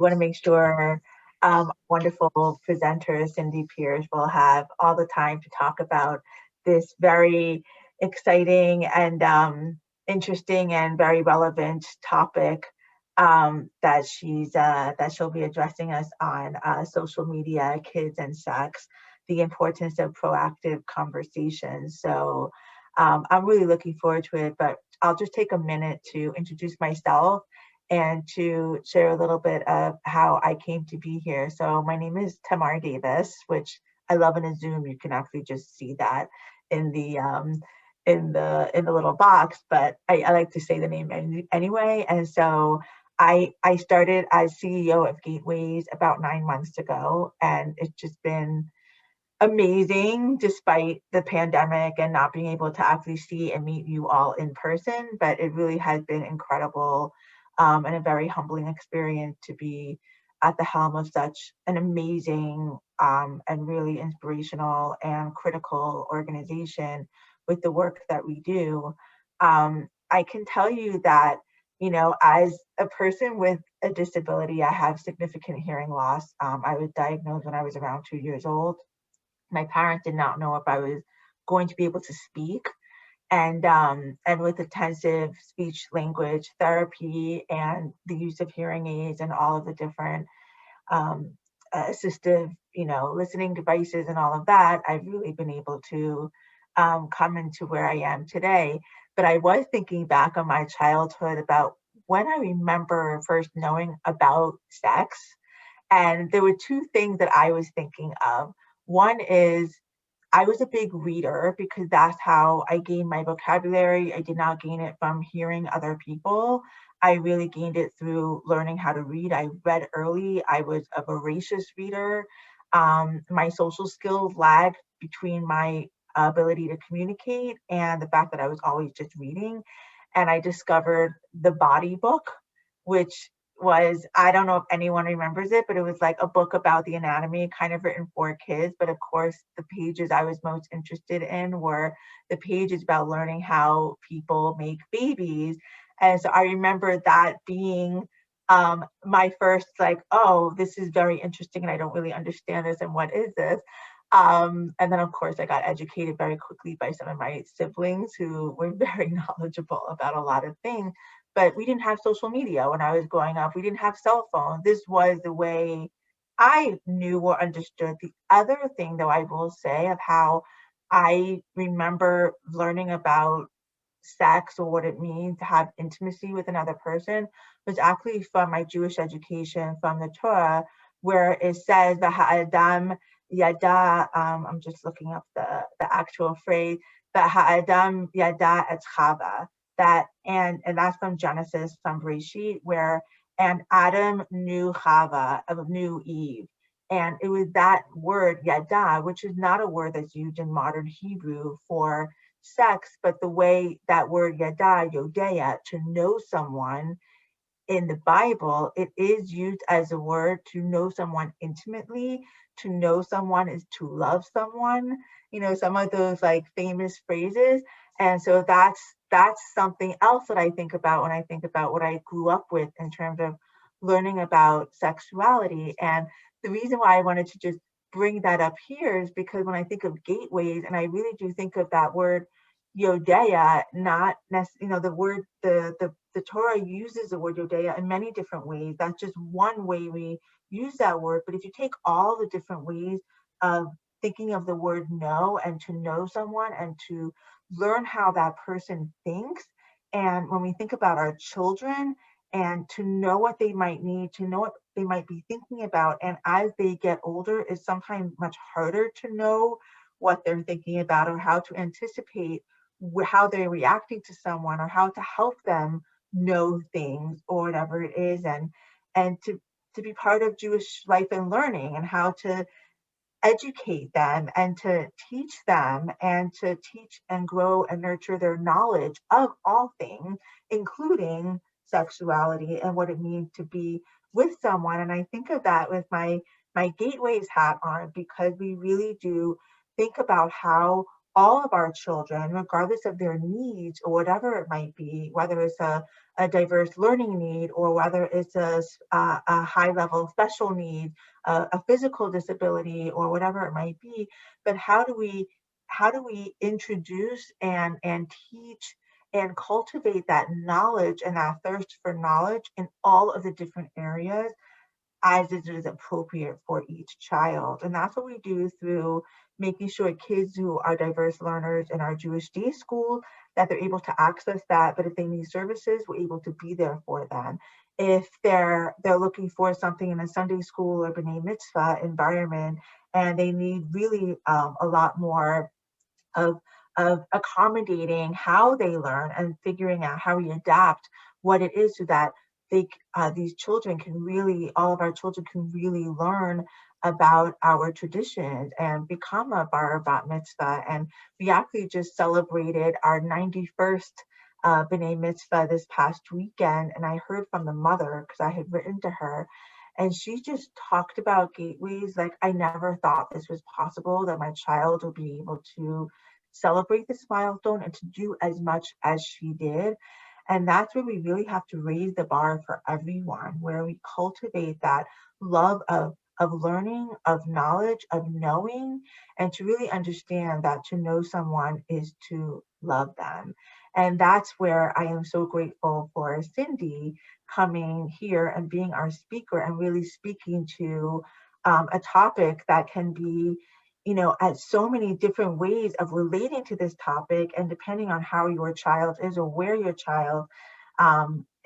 want to make sure wonderful presenter Cindy Pierce will have all the time to talk about this very exciting and interesting and very relevant topic that she'll be addressing us on social media, kids and sex, the importance of proactive conversations. So I'm really looking forward to it, but I'll just take a minute to introduce myself and to share a little bit of how I came to be here. So my name is Tamar Davis, which I love in a Zoom. You can actually just see that in the little box, but I like to say the name anyway. And so I started as CEO of Gateways about 9 months ago, and it's just been amazing despite the pandemic and not being able to actually see and meet you all in person. But it really has been incredible and a very humbling experience to be at the helm of such an amazing and really inspirational and critical organization with the work that we do. I can tell you that, as a person with a disability, I have significant hearing loss. I was diagnosed when I was around 2 years old. My parents did not know if I was going to be able to speak. And with intensive speech language therapy and the use of hearing aids and all of the different um, assistive, listening devices and all of that, I've really been able to come into where I am today. But I was thinking back on my childhood about when I remember first knowing about sex, and there were two things that I was thinking of. One is I was a big reader because that's how I gained my vocabulary. I did not gain it from hearing other people. I really gained it through learning how to read. I read early. I was a voracious reader. My social skills lagged between my ability to communicate and the fact that I was always just reading. And I discovered the Body Book, which was, I don't know if anyone remembers it, but it was like a book about the anatomy, kind of written for kids. But of course, the pages I was most interested in were the pages about learning how people make babies. And so I remember that being my first, like, oh, this is very interesting and I don't really understand this. And what is this? And then, of course, I got educated very quickly by some of my siblings who were very knowledgeable about a lot of things. But we didn't have social media when I was growing up. We didn't have cell phones. This was the way I knew or understood. The other thing, though, I will say of how I remember learning about sex or what it means to have intimacy with another person was actually from my Jewish education from the Torah, where it says the ha'adam yada. I'm just looking up the actual phrase. The ha'adam yada et chava. That and that's from Genesis, from Bereshit, where and Adam knew Chava, knew Eve. And it was that word yada, which is not a word that's used in modern Hebrew for sex, but the way that word yada, yodea, to know someone in the Bible, it is used as a word to know someone intimately. To know someone is to love someone. Some of those like famous phrases. And so that's something else that I think about when I think about what I grew up with in terms of learning about sexuality. And the reason why I wanted to just bring that up here is because when I think of gateways, and I really do think of that word Yodea, not necessarily, the word, the Torah uses the word Yodea in many different ways. That's just one way we use that word. But if you take all the different ways of thinking of the word know and to know someone and to learn how that person thinks, and when we think about our children and to know what they might need, to know what they might be thinking about, and as they get older, it's sometimes much harder to know what they're thinking about or how to anticipate how they're reacting to someone or how to help them know things or whatever it is, and to be part of Jewish life and learning and how to educate them and to teach them and to teach and grow and nurture their knowledge of all things, including sexuality and what it means to be with someone. And I think of that with my gateways hat on, because we really do think about how all of our children, regardless of their needs or whatever it might be, whether it's a diverse learning need or whether it's a high level special need, a physical disability or whatever it might be, but how do we introduce and teach and cultivate that knowledge and that thirst for knowledge in all of the different areas as it is appropriate for each child. And that's what we do through making sure kids who are diverse learners in our Jewish day school, that they're able to access that. But if they need services, we're able to be there for them. If they're looking for something in a Sunday school or B'nai Mitzvah environment, and they need really a lot more of of accommodating how they learn and figuring out how we adapt what it is so that these children can really, all of our children can really learn about our traditions and become a bar bat mitzvah. And we actually just celebrated our 91st B'nai Mitzvah this past weekend, and I heard from the mother because I had written to her, and she just talked about gateways like I never thought this was possible, that my child would be able to celebrate this milestone and to do as much as she did. And that's where we really have to raise the bar for everyone, where we cultivate that love of learning, of knowledge, of knowing, and to really understand that to know someone is to love them. And that's where I am so grateful for Cindy coming here and being our speaker and really speaking to a topic that can be, at so many different ways of relating to this topic. And depending on how your child is or where your child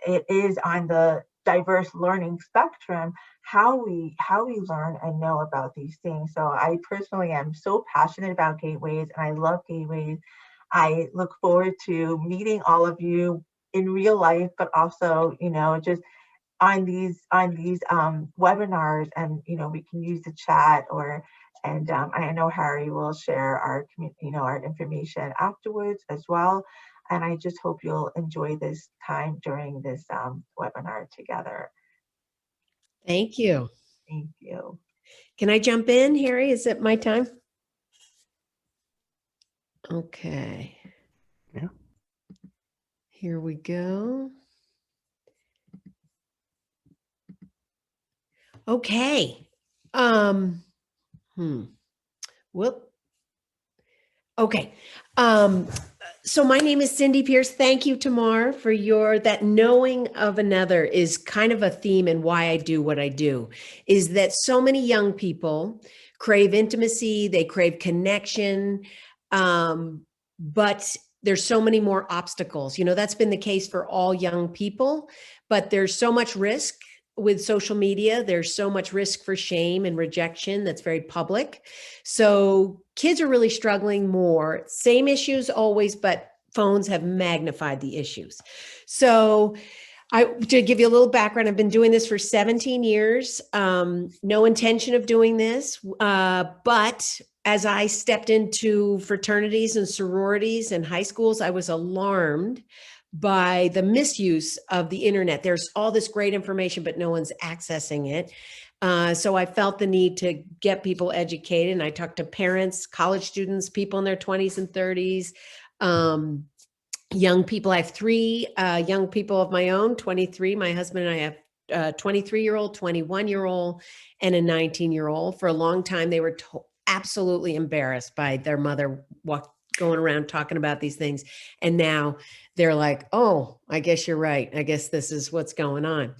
it is on the diverse learning spectrum, how we learn and know about these things. So I personally am so passionate about gateways, and I love gateways. I look forward to meeting all of you in real life, but also, just on these webinars, and we can use the chat, and I know Harry will share our information afterwards as well. And I just hope you'll enjoy this time during this webinar together. Thank you. Thank you. Can I jump in, Harry? Is it my time? Okay. Yeah. Here we go. Okay. Whoop. Okay. So my name is Cindy Pierce. Thank you, Tamar, for that knowing of another is kind of a theme in why I do what I do, is that so many young people crave intimacy, they crave connection, but there's so many more obstacles. That's been the case for all young people, but there's so much risk with social media. There's so much risk for shame and rejection that's very public. So kids are really struggling more. Same issues always, but phones have magnified the issues. So to give you a little background, I've been doing this for 17 years. No intention of doing this, but as I stepped into fraternities and sororities and high schools, I was alarmed by the misuse of the internet. There's all this great information, but no one's accessing it. So I felt the need to get people educated. And I talked to parents, college students, people in their 20s and 30s, young people. I have three young people of my own, 23. My husband and I have a 23-year-old, 21-year-old, and a 19-year-old. For a long time, they were absolutely embarrassed by their mother going around talking about these things. And now they're like, oh, I guess you're right. I guess this is what's going on.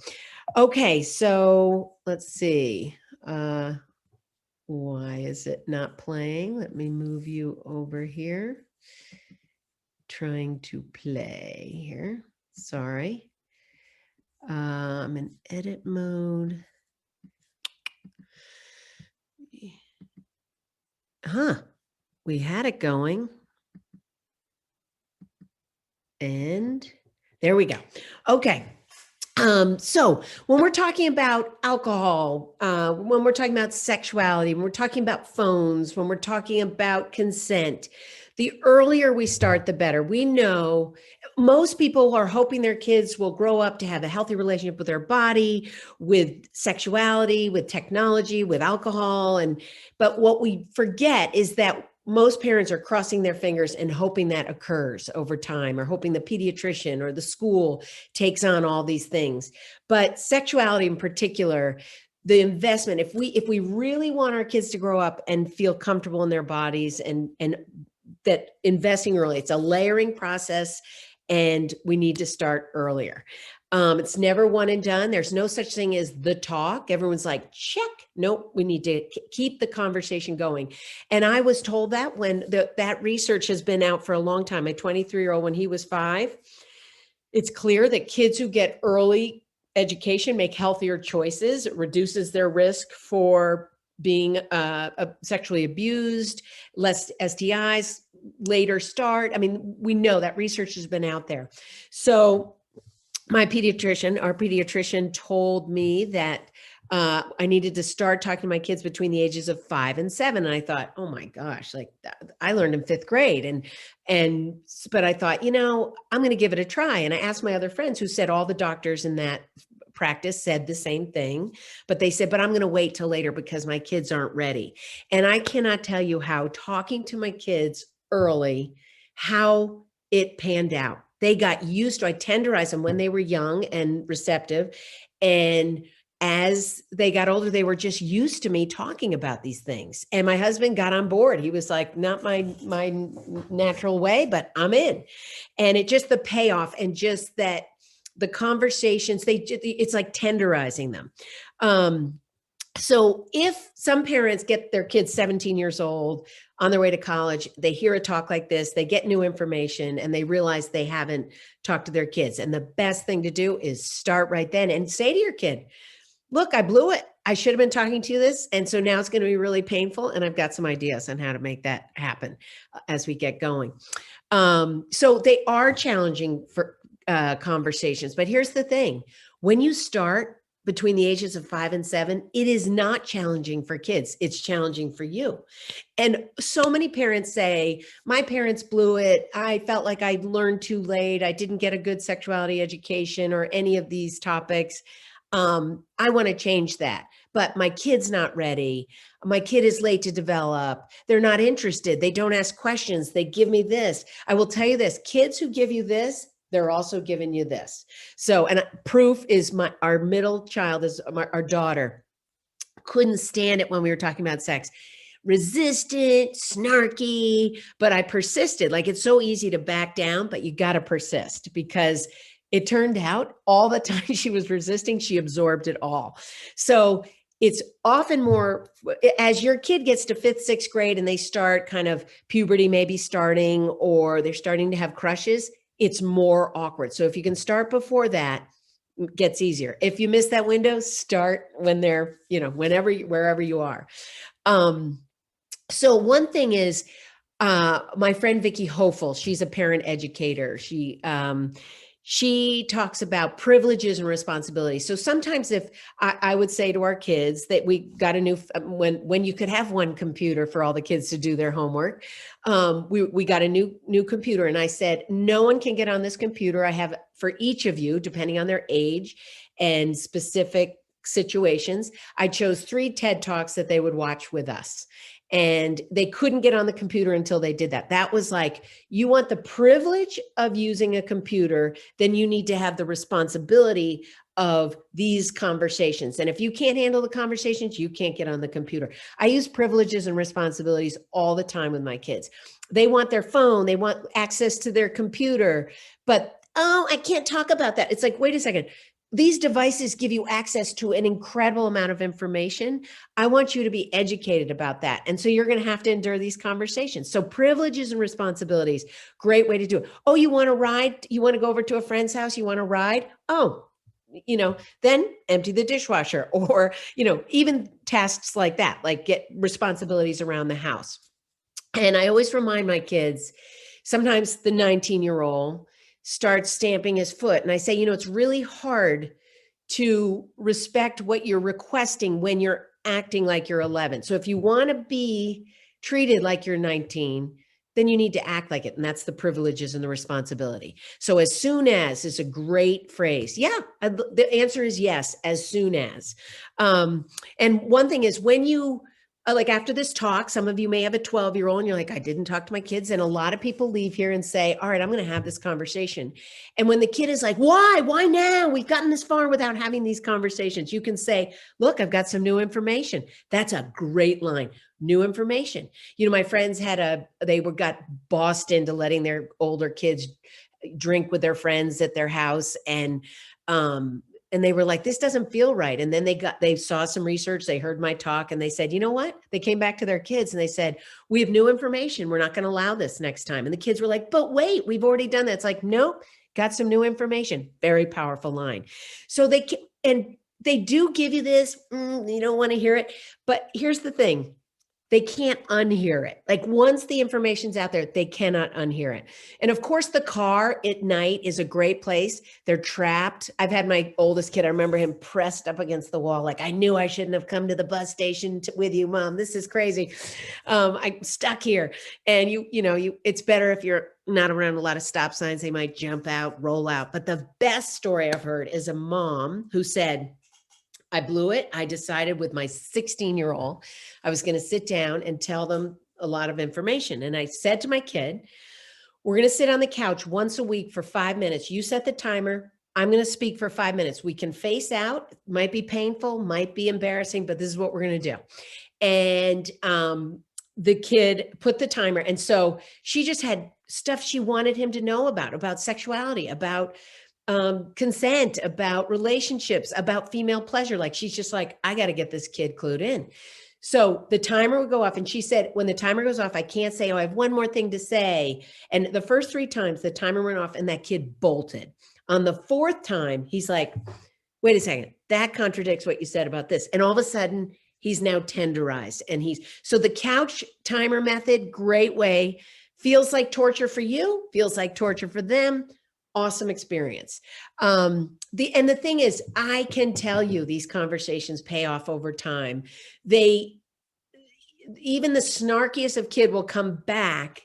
Okay, so let's see. Why is it not playing? Let me move you over here. Trying to play here. Sorry. I'm in edit mode. We had it going. And there we go. Okay. So when we're talking about alcohol, when we're talking about sexuality, when we're talking about phones, when we're talking about consent, the earlier we start, the better. We know most people are hoping their kids will grow up to have a healthy relationship with their body, with sexuality, with technology, with alcohol. But what we forget is that most parents are crossing their fingers and hoping that occurs over time, or hoping the pediatrician or the school takes on all these things. But sexuality in particular, the investment, if we really want our kids to grow up and feel comfortable in their bodies, and that investing early, it's a layering process, and we need to start earlier. It's never one and done. There's no such thing as the talk. Everyone's like, check. Nope, we need to keep the conversation going. And I was told that when that research has been out for a long time. My 23-year-old, when he was 5, it's clear that kids who get early education make healthier choices. It reduces their risk for being sexually abused, less STIs, later start. I mean, we know that research has been out there. So our pediatrician told me that I needed to start talking to my kids between the ages of 5 and 7. And I thought, oh my gosh, like I learned in 5th grade. But I thought, I'm going to give it a try. And I asked my other friends, who said all the doctors in that practice said the same thing, but they said, but I'm going to wait till later because my kids aren't ready. And I cannot tell you how talking to my kids early, how it panned out. They got used to, I tenderized them when they were young and receptive. And as they got older, they were just used to me talking about these things. And my husband got on board. He was like, not my natural way, but I'm in. And it just, the payoff, and just that the conversations, it's like tenderizing them. So if some parents get their kids 17 years old on their way to college, they hear a talk like this, they get new information, and they realize they haven't talked to their kids. And the best thing to do is start right then and say to your kid, look, I blew it. I should have been talking to you this. And so now it's going to be really painful. And I've got some ideas on how to make that happen as we get going. So they are challenging for conversations. But here's the thing. When you start between the ages of 5 and 7, it is not challenging for kids. It's challenging for you. And so many parents say, my parents blew it. I felt like I learned too late. I didn't get a good sexuality education or any of these topics. I want to change that, but my kid's not ready. My kid is late to develop. They're not interested. They don't ask questions. They give me this. I will tell you this, kids who give you this, they're also giving you this. So, and proof is our middle child is our daughter couldn't stand it when we were talking about sex. Resistant, snarky, but I persisted. Like, it's so easy to back down, but you got to persist, because it turned out all the time she was resisting, she absorbed it all. So it's often more, as your kid gets to 5th, 6th grade and they start kind of puberty, maybe starting, or they're starting to have crushes, it's more awkward. So if you can start before that, it gets easier. If you miss that window, start when they're, wherever you are. So one thing is, my friend Vicki Hofel, she's a parent educator. She talks about privileges and responsibilities. So sometimes if I would say to our kids that we got a new, when you could have one computer for all the kids to do their homework, we got a new computer. And I said, no one can get on this computer. I have for each of you, depending on their age and specific situations, I chose 3 TED Talks that they would watch with us. And they couldn't get on the computer until they did that. That was like, you want the privilege of using a computer, then you need to have the responsibility of these conversations. And if you can't handle the conversations, you can't get on the computer. I use privileges and responsibilities all the time with my kids. They want their phone, they want access to their computer, but, oh, I can't talk about that. It's like, wait a second. These devices give you access to an incredible amount of information. I want you to be educated about that. And so you're going to have to endure these conversations. So privileges and responsibilities, great way to do it. Oh, you want to ride? You want to go over to a friend's house? You want to ride? Oh, then empty the dishwasher, or, even tasks like that, like get responsibilities around the house. And I always remind my kids, sometimes the 19-year-old starts stamping his foot. And I say, it's really hard to respect what you're requesting when you're acting like you're 11. So if you want to be treated like you're 19, then you need to act like it. And that's the privileges and the responsibility. So as soon as is a great phrase. Yeah, the answer is yes, as soon as. And one thing is, when you like after this talk, some of you may have a 12-year-old and you're like, I didn't talk to my kids. And a lot of people leave here and say, all right, I'm going to have this conversation. And when the kid is like, why now? We've gotten this far without having these conversations. You can say, look, I've got some new information. That's a great line. New information. You know, my friends got bossed into letting their older kids drink with their friends at their house. And they were like, this doesn't feel right. And then they saw some research, they heard my talk, and they said, you know what? They came back to their kids and they said, we have new information. We're not going to allow this next time. And the kids were like, but wait, we've already done that. It's like, nope, got some new information. Very powerful line. So they do give you this, you don't want to hear it. But here's the thing. They can't unhear it. Like once the information's out there, they cannot unhear it. And of course, the car at night is a great place. They're trapped. I've had my oldest kid, I remember him pressed up against the wall. Like, I knew I shouldn't have come to the bus station with you, Mom. This is crazy. I'm stuck here. And it's better if you're not around a lot of stop signs. They might jump out, roll out. But the best story I've heard is a mom who said, I blew it. I decided with my 16-year-old, I was going to sit down and tell them a lot of information. And I said to my kid, we're going to sit on the couch once a week for 5 minutes. You set the timer. I'm going to speak for 5 minutes. We can face out. It might be painful, might be embarrassing, but this is what we're going to do. And the kid put the timer. And so she just had stuff she wanted him to know about sexuality, about consent, about relationships, about female pleasure. Like, she's just like, I got to get this kid clued in. So the timer would go off. And she said, when the timer goes off, I can't say, oh, I have one more thing to say. And the first 3 times the timer went off and that kid bolted. On the 4th time, he's like, wait a second, that contradicts what you said about this. And all of a sudden he's now tenderized. And so the couch timer method, great way, feels like torture for you, feels like torture for them. Awesome experience. The thing is, I can tell you these conversations pay off over time. Even the snarkiest of kid will come back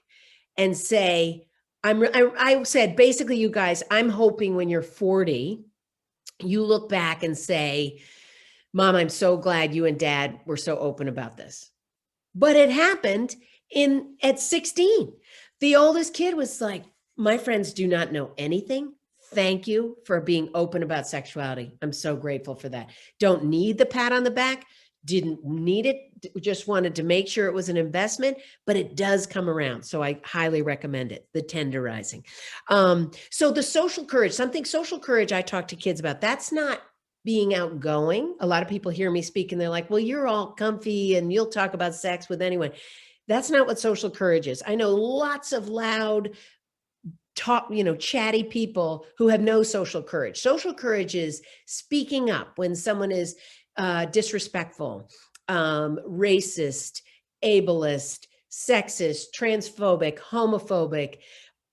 and say, I said, basically, you guys, I'm hoping when you're 40, you look back and say, Mom, I'm so glad you and Dad were so open about this. But it happened at 16. The oldest kid was like, my friends do not know anything. Thank you for being open about sexuality. I'm so grateful for that. Don't need the pat on the back. Didn't need it. Just wanted to make sure it was an investment, but it does come around. So I highly recommend it. The tenderizing. So the social courage, social courage I talk to kids about. That's not being outgoing. A lot of people hear me speak and they're like, well, you're all comfy and you'll talk about sex with anyone. That's not what social courage is. I know lots of loud, chatty people who have no social courage. Social courage is speaking up when someone is disrespectful, racist, ableist, sexist, transphobic, homophobic,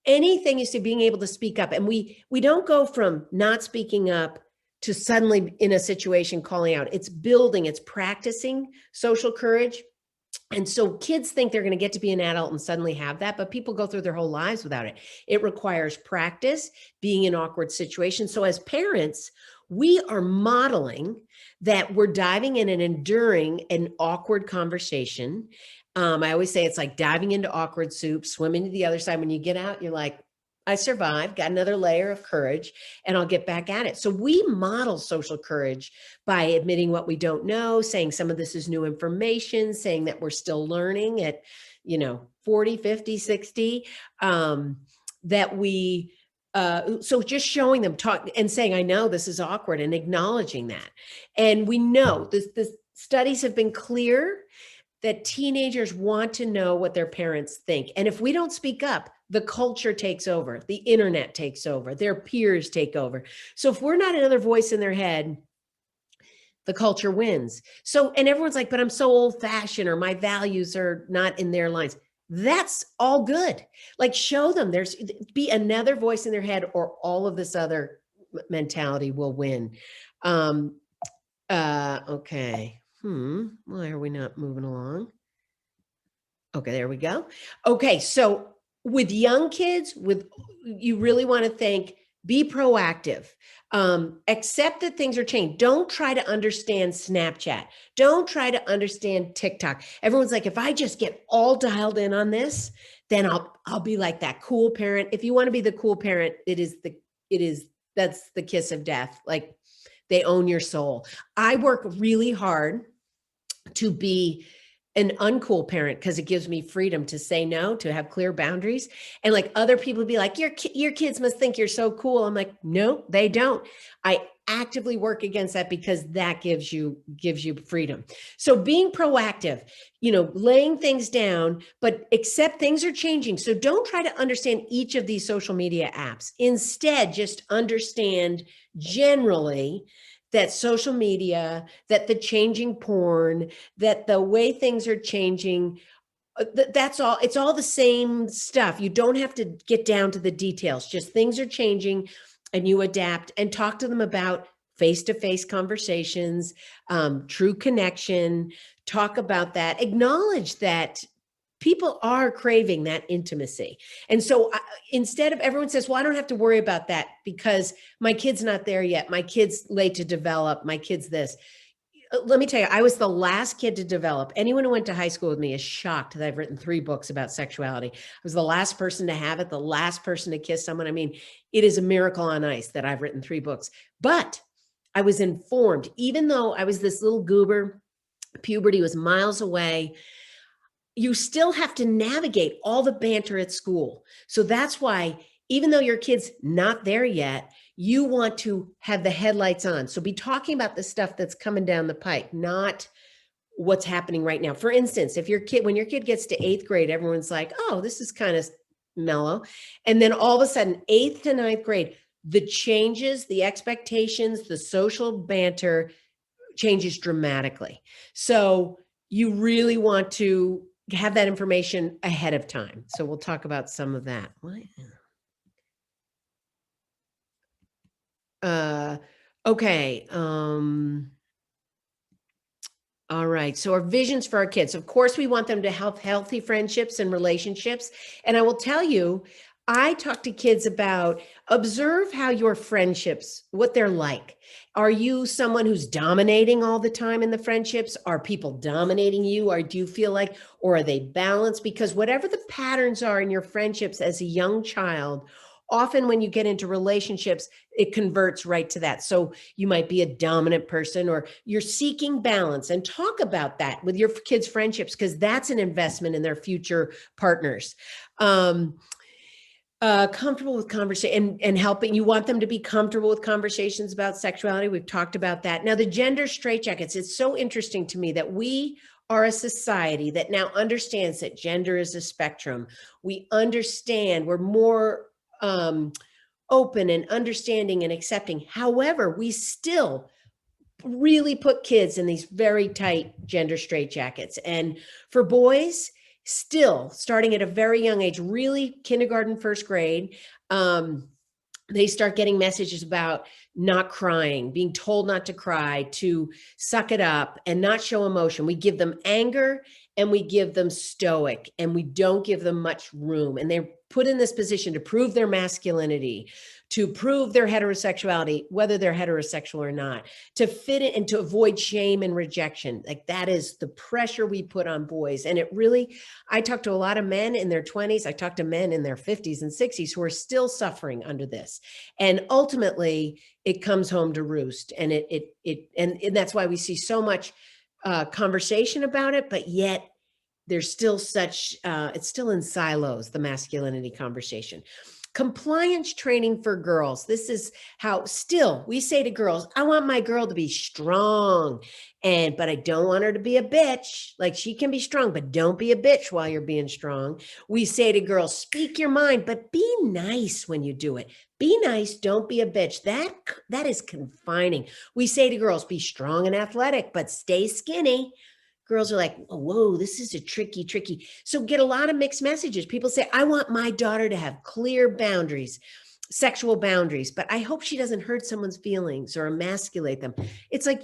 anything you see, being able to speak up. And we don't go from not speaking up to suddenly in a situation calling out. It's building, it's practicing social courage. And so kids think they're going to get to be an adult and suddenly have that, but people go through their whole lives without it. It requires practice, being in awkward situations. So as parents, we are modeling that we're diving in and enduring an awkward conversation. I always say it's like diving into awkward soup, swimming to the other side. When you get out, you're like, I survived, got another layer of courage, and I'll get back at it. So we model social courage by admitting what we don't know, saying some of this is new information, saying that we're still learning at, 40, 50, 60, that we, so just showing them, talk and saying, I know this is awkward, and acknowledging that. And we know the studies have been clear that teenagers want to know what their parents think. And if we don't speak up, the culture takes over, the internet takes over, their peers take over. So if we're not another voice in their head, the culture wins. So, and everyone's like, but I'm so old fashioned, or my values are not in their lines. That's all good. Like, show them be another voice in their head, or all of this other mentality will win. Okay. Why are we not moving along? Okay, there we go. Okay, so with young kids, you really want to think, Be proactive. Accept that things are changed. Don't try to understand Snapchat. Don't try to understand TikTok. Everyone's like, if I just get all dialed in on this, then I'll be like that cool parent. If you want to be the cool parent, that's the kiss of death. Like, they own your soul. I work really hard to be an uncool parent because it gives me freedom to say no, to have clear boundaries. And like, other people be like, your kids must think you're so cool. I'm like, no, they don't. I actively work against that because that gives you freedom. So being proactive, laying things down, but accept things are changing. So don't try to understand each of these social media apps. Instead, just understand generally that social media, that the changing porn, that the way things are changing, that's all. It's all the same stuff. You don't have to get down to the details. Just things are changing and you adapt, and talk to them about face-to-face conversations, true connection. Talk about that. Acknowledge that people are craving that intimacy. And so instead of, everyone says, well, I don't have to worry about that because my kid's not there yet. My kid's late to develop. My kid's this. Let me tell you, I was the last kid to develop. Anyone who went to high school with me is shocked that I've written 3 books about sexuality. I was the last person to have it, the last person to kiss someone. I mean, it is a miracle on ice that I've written 3 books. But I was informed, even though I was this little goober, puberty was miles away. You still have to navigate all the banter at school. So that's why, even though your kid's not there yet, you want to have the headlights on. So be talking about the stuff that's coming down the pike, not what's happening right now. For instance, when your kid gets to 8th grade, everyone's like, oh, this is kind of mellow. And then all of a sudden, 8th to 9th grade, the changes, the expectations, the social banter changes dramatically. So you really want to have that information ahead of time. So we'll talk about some of that. Okay. All right. So our visions for our kids. Of course, we want them to have healthy friendships and relationships. And I will tell you, I talk to kids about, observe how your friendships, what they're like. Are you someone who's dominating all the time in the friendships? Are people dominating you? Or do you feel like, or are they balanced? Because whatever the patterns are in your friendships as a young child, often when you get into relationships, it converts right to that. So you might be a dominant person, or you're seeking balance, and talk about that with your kids' friendships, because that's an investment in their future partners. Comfortable with conversation and helping. You want them to be comfortable with conversations about sexuality. We've talked about that. Now, the gender straitjackets, it's so interesting to me that we are a society that now understands that gender is a spectrum. We understand, we're more open and understanding and accepting. However, we still really put kids in these very tight gender straitjackets. And for boys, still starting at a very young age, really kindergarten, 1st grade, they start getting messages about not crying, being told not to cry, to suck it up and not show emotion. We give them anger and we give them stoic, and we don't give them much room. And they're put in this position to prove their masculinity, to prove their heterosexuality, whether they're heterosexual or not, to fit it and to avoid shame and rejection. Like, that is the pressure we put on boys. And it really, I talk to a lot of men in their 20s. I talk to men in their 50s and 60s who are still suffering under this. And ultimately it comes home to roost. And and that's why we see so much conversation about it, but yet there's still such, it's still in silos, the masculinity conversation. Compliance training for girls. This is how still we say to girls, I want my girl to be strong, but I don't want her to be a bitch. Like, she can be strong, but don't be a bitch while you're being strong. We say to girls, speak your mind, but be nice when you do it. Be nice, don't be a bitch. That is confining. We say to girls, be strong and athletic, but stay skinny. Girls are like, whoa, this is a tricky. So get a lot of mixed messages. People say, I want my daughter to have clear boundaries, sexual boundaries, but I hope she doesn't hurt someone's feelings or emasculate them. It's like,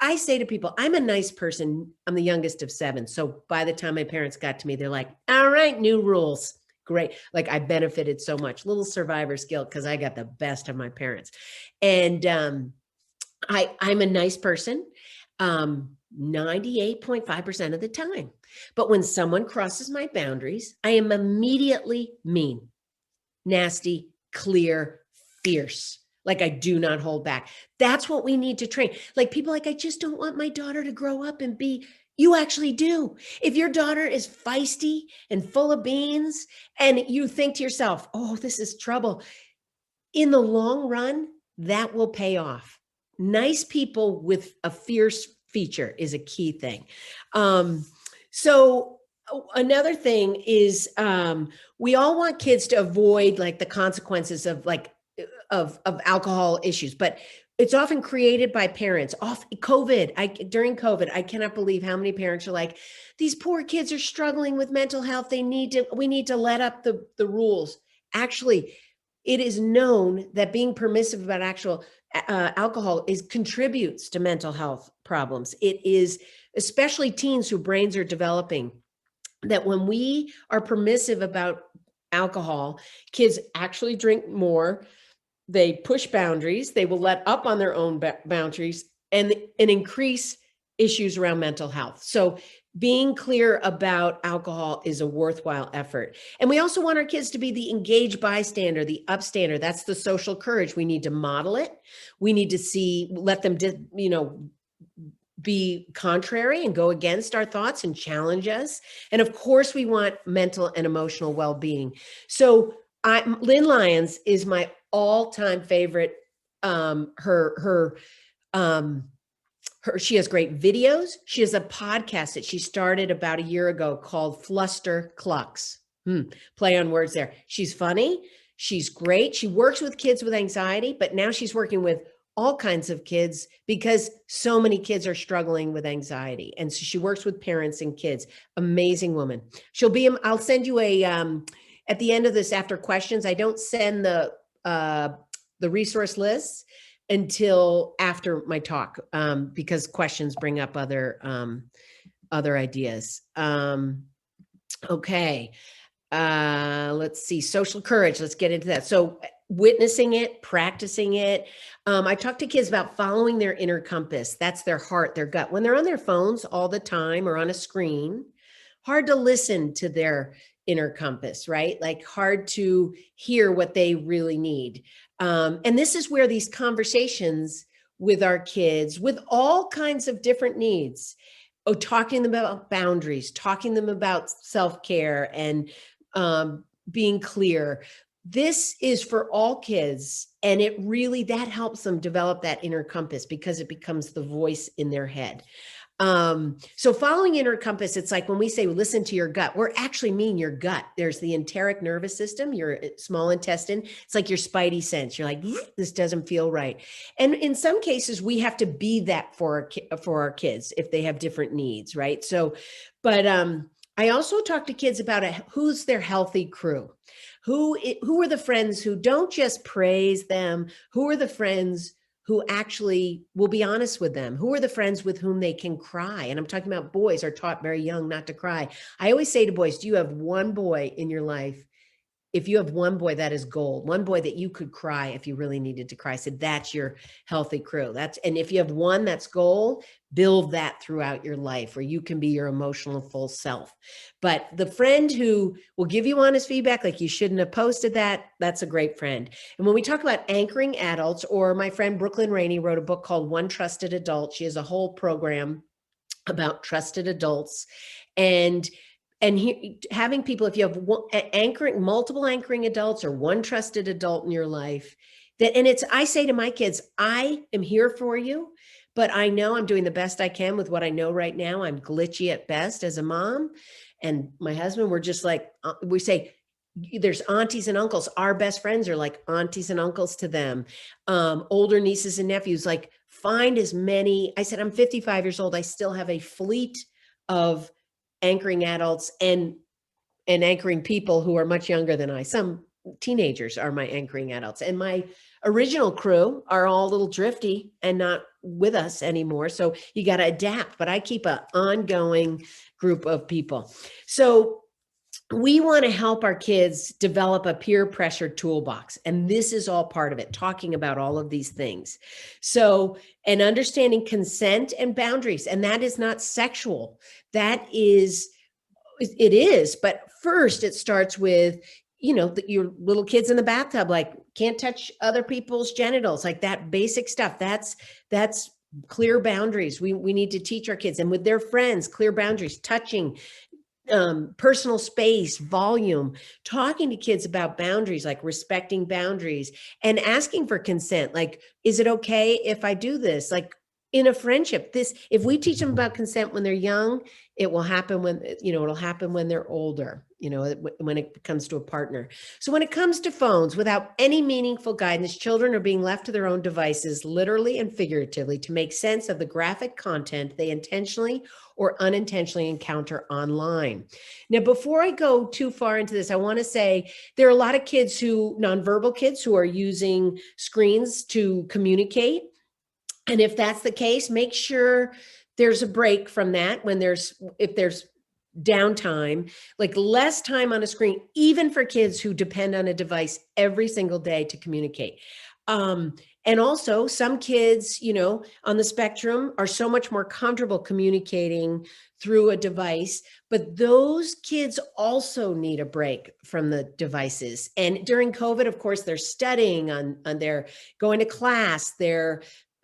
I say to people, I'm a nice person. I'm the youngest of 7. So by the time my parents got to me, they're like, all right, new rules. great. Like I benefited so much, little survivor's guilt because I got the best of my parents. And I'm a nice person 98.5% of the time. But when someone crosses my boundaries, I am immediately mean, nasty, clear, fierce. Like I do not hold back. That's what we need to train. Like people like, I just don't want my daughter to grow up and be, you actually do. If your daughter is feisty and full of beans and you think to yourself, oh, this is trouble, in the long run, that will pay off. Nice people with a fierce feature is a key thing. So another thing is we all want kids to avoid like the consequences of like of alcohol issues, but it's often created by parents. During COVID, I cannot believe how many parents are like, these poor kids are struggling with mental health. We need to let up the rules. Actually, it is known that being permissive about actual alcohol contributes to mental health problems. It is especially teens whose brains are developing, that when we are permissive about alcohol, kids actually drink more. They push boundaries. They will let up on their own boundaries and increase issues around mental health. So being clear about alcohol is a worthwhile effort. And we also want our kids to be the engaged bystander, the upstander. That's the social courage. We need to model it. We need to let them, be contrary and go against our thoughts and challenge us. And of course, we want mental and emotional well-being. So Lynn Lyons is my all-time favorite. She has great videos. She has a podcast that she started about a year ago called Fluster Clucks. Play on words there. She's funny. She's great. She works with kids with anxiety, but now she's working with all kinds of kids because so many kids are struggling with anxiety. And so she works with parents and kids. Amazing woman. I'll send you at the end of this, after questions, I don't send the resource lists until after my talk, because questions bring up other ideas. Okay. Let's see, social courage. Let's get into that. So witnessing it, practicing it. I talk to kids about following their inner compass. That's their heart, their gut. When they're on their phones all the time or on a screen, hard to listen to their inner compass, right? Like hard to hear what they really need. And this is where these conversations with our kids with all kinds of different needs, talking to them about boundaries, talking to them about self-care and being clear. This is for all kids. And that helps them develop that inner compass because it becomes the voice in their head. So following inner compass, it's like when we say, listen to your gut, we're actually mean your gut. There's the enteric nervous system, your small intestine. It's like your spidey sense. You're like, this doesn't feel right. And in some cases, we have to be that for our kids if they have different needs, right? So, but I also talk to kids about who's their healthy crew. Who are the friends who don't just praise them? Who are the friends who actually will be honest with them? Who are the friends with whom they can cry? And I'm talking about boys are taught very young not to cry. I always say to boys, do you have one boy in your life? If you have one boy, that is gold. One boy that you could cry if you really needed to cry. I said, that's your healthy crew. And if you have one, that's gold. Build that throughout your life where you can be your emotional full self. But the friend who will give you honest feedback, like you shouldn't have posted that, that's a great friend. And when we talk about anchoring adults, or my friend Brooklyn Rainey wrote a book called One Trusted Adult. She has a whole program about trusted adults. And having people, if you have multiple anchoring adults or one trusted adult in your life, I say to my kids, I am here for you, but I know I'm doing the best I can with what I know right now. I'm glitchy at best as a mom. And my husband, we're just like, we say, there's aunties and uncles. Our best friends are like aunties and uncles to them. Older nieces and nephews, like find as many. I said, I'm 55 years old. I still have a fleet of anchoring adults and anchoring people who are much younger than I. Some teenagers are my anchoring adults, and my original crew are all a little drifty and not with us anymore. So you got to adapt, but I keep an ongoing group of people. So we want to help our kids develop a peer pressure toolbox. And this is all part of it, talking about all of these things. So, and understanding consent and boundaries. And that is not sexual. That is, it is. But first, it starts with, your little kids in the bathtub, like can't touch other people's genitals, like that basic stuff. That's clear boundaries. We need to teach our kids, and with their friends, clear boundaries, touching, personal space, volume, talking to kids about boundaries, like respecting boundaries and asking for consent. Like, is it okay if I do this? Like in a friendship, if we teach them about consent when they're young, it will happen it'll happen when they're older, when it comes to a partner. So when it comes to phones, without any meaningful guidance, children are being left to their own devices, literally and figuratively, to make sense of the graphic content they intentionally or unintentionally encounter online. Now, before I go too far into this, I want to say there are a lot of nonverbal kids who are using screens to communicate. And if that's the case, make sure there's a break from that if there's downtime, like less time on a screen, even for kids who depend on a device every single day to communicate. And also some kids, on the spectrum are so much more comfortable communicating through a device, but those kids also need a break from the devices. And during COVID, of course, they're studying on their going to class, their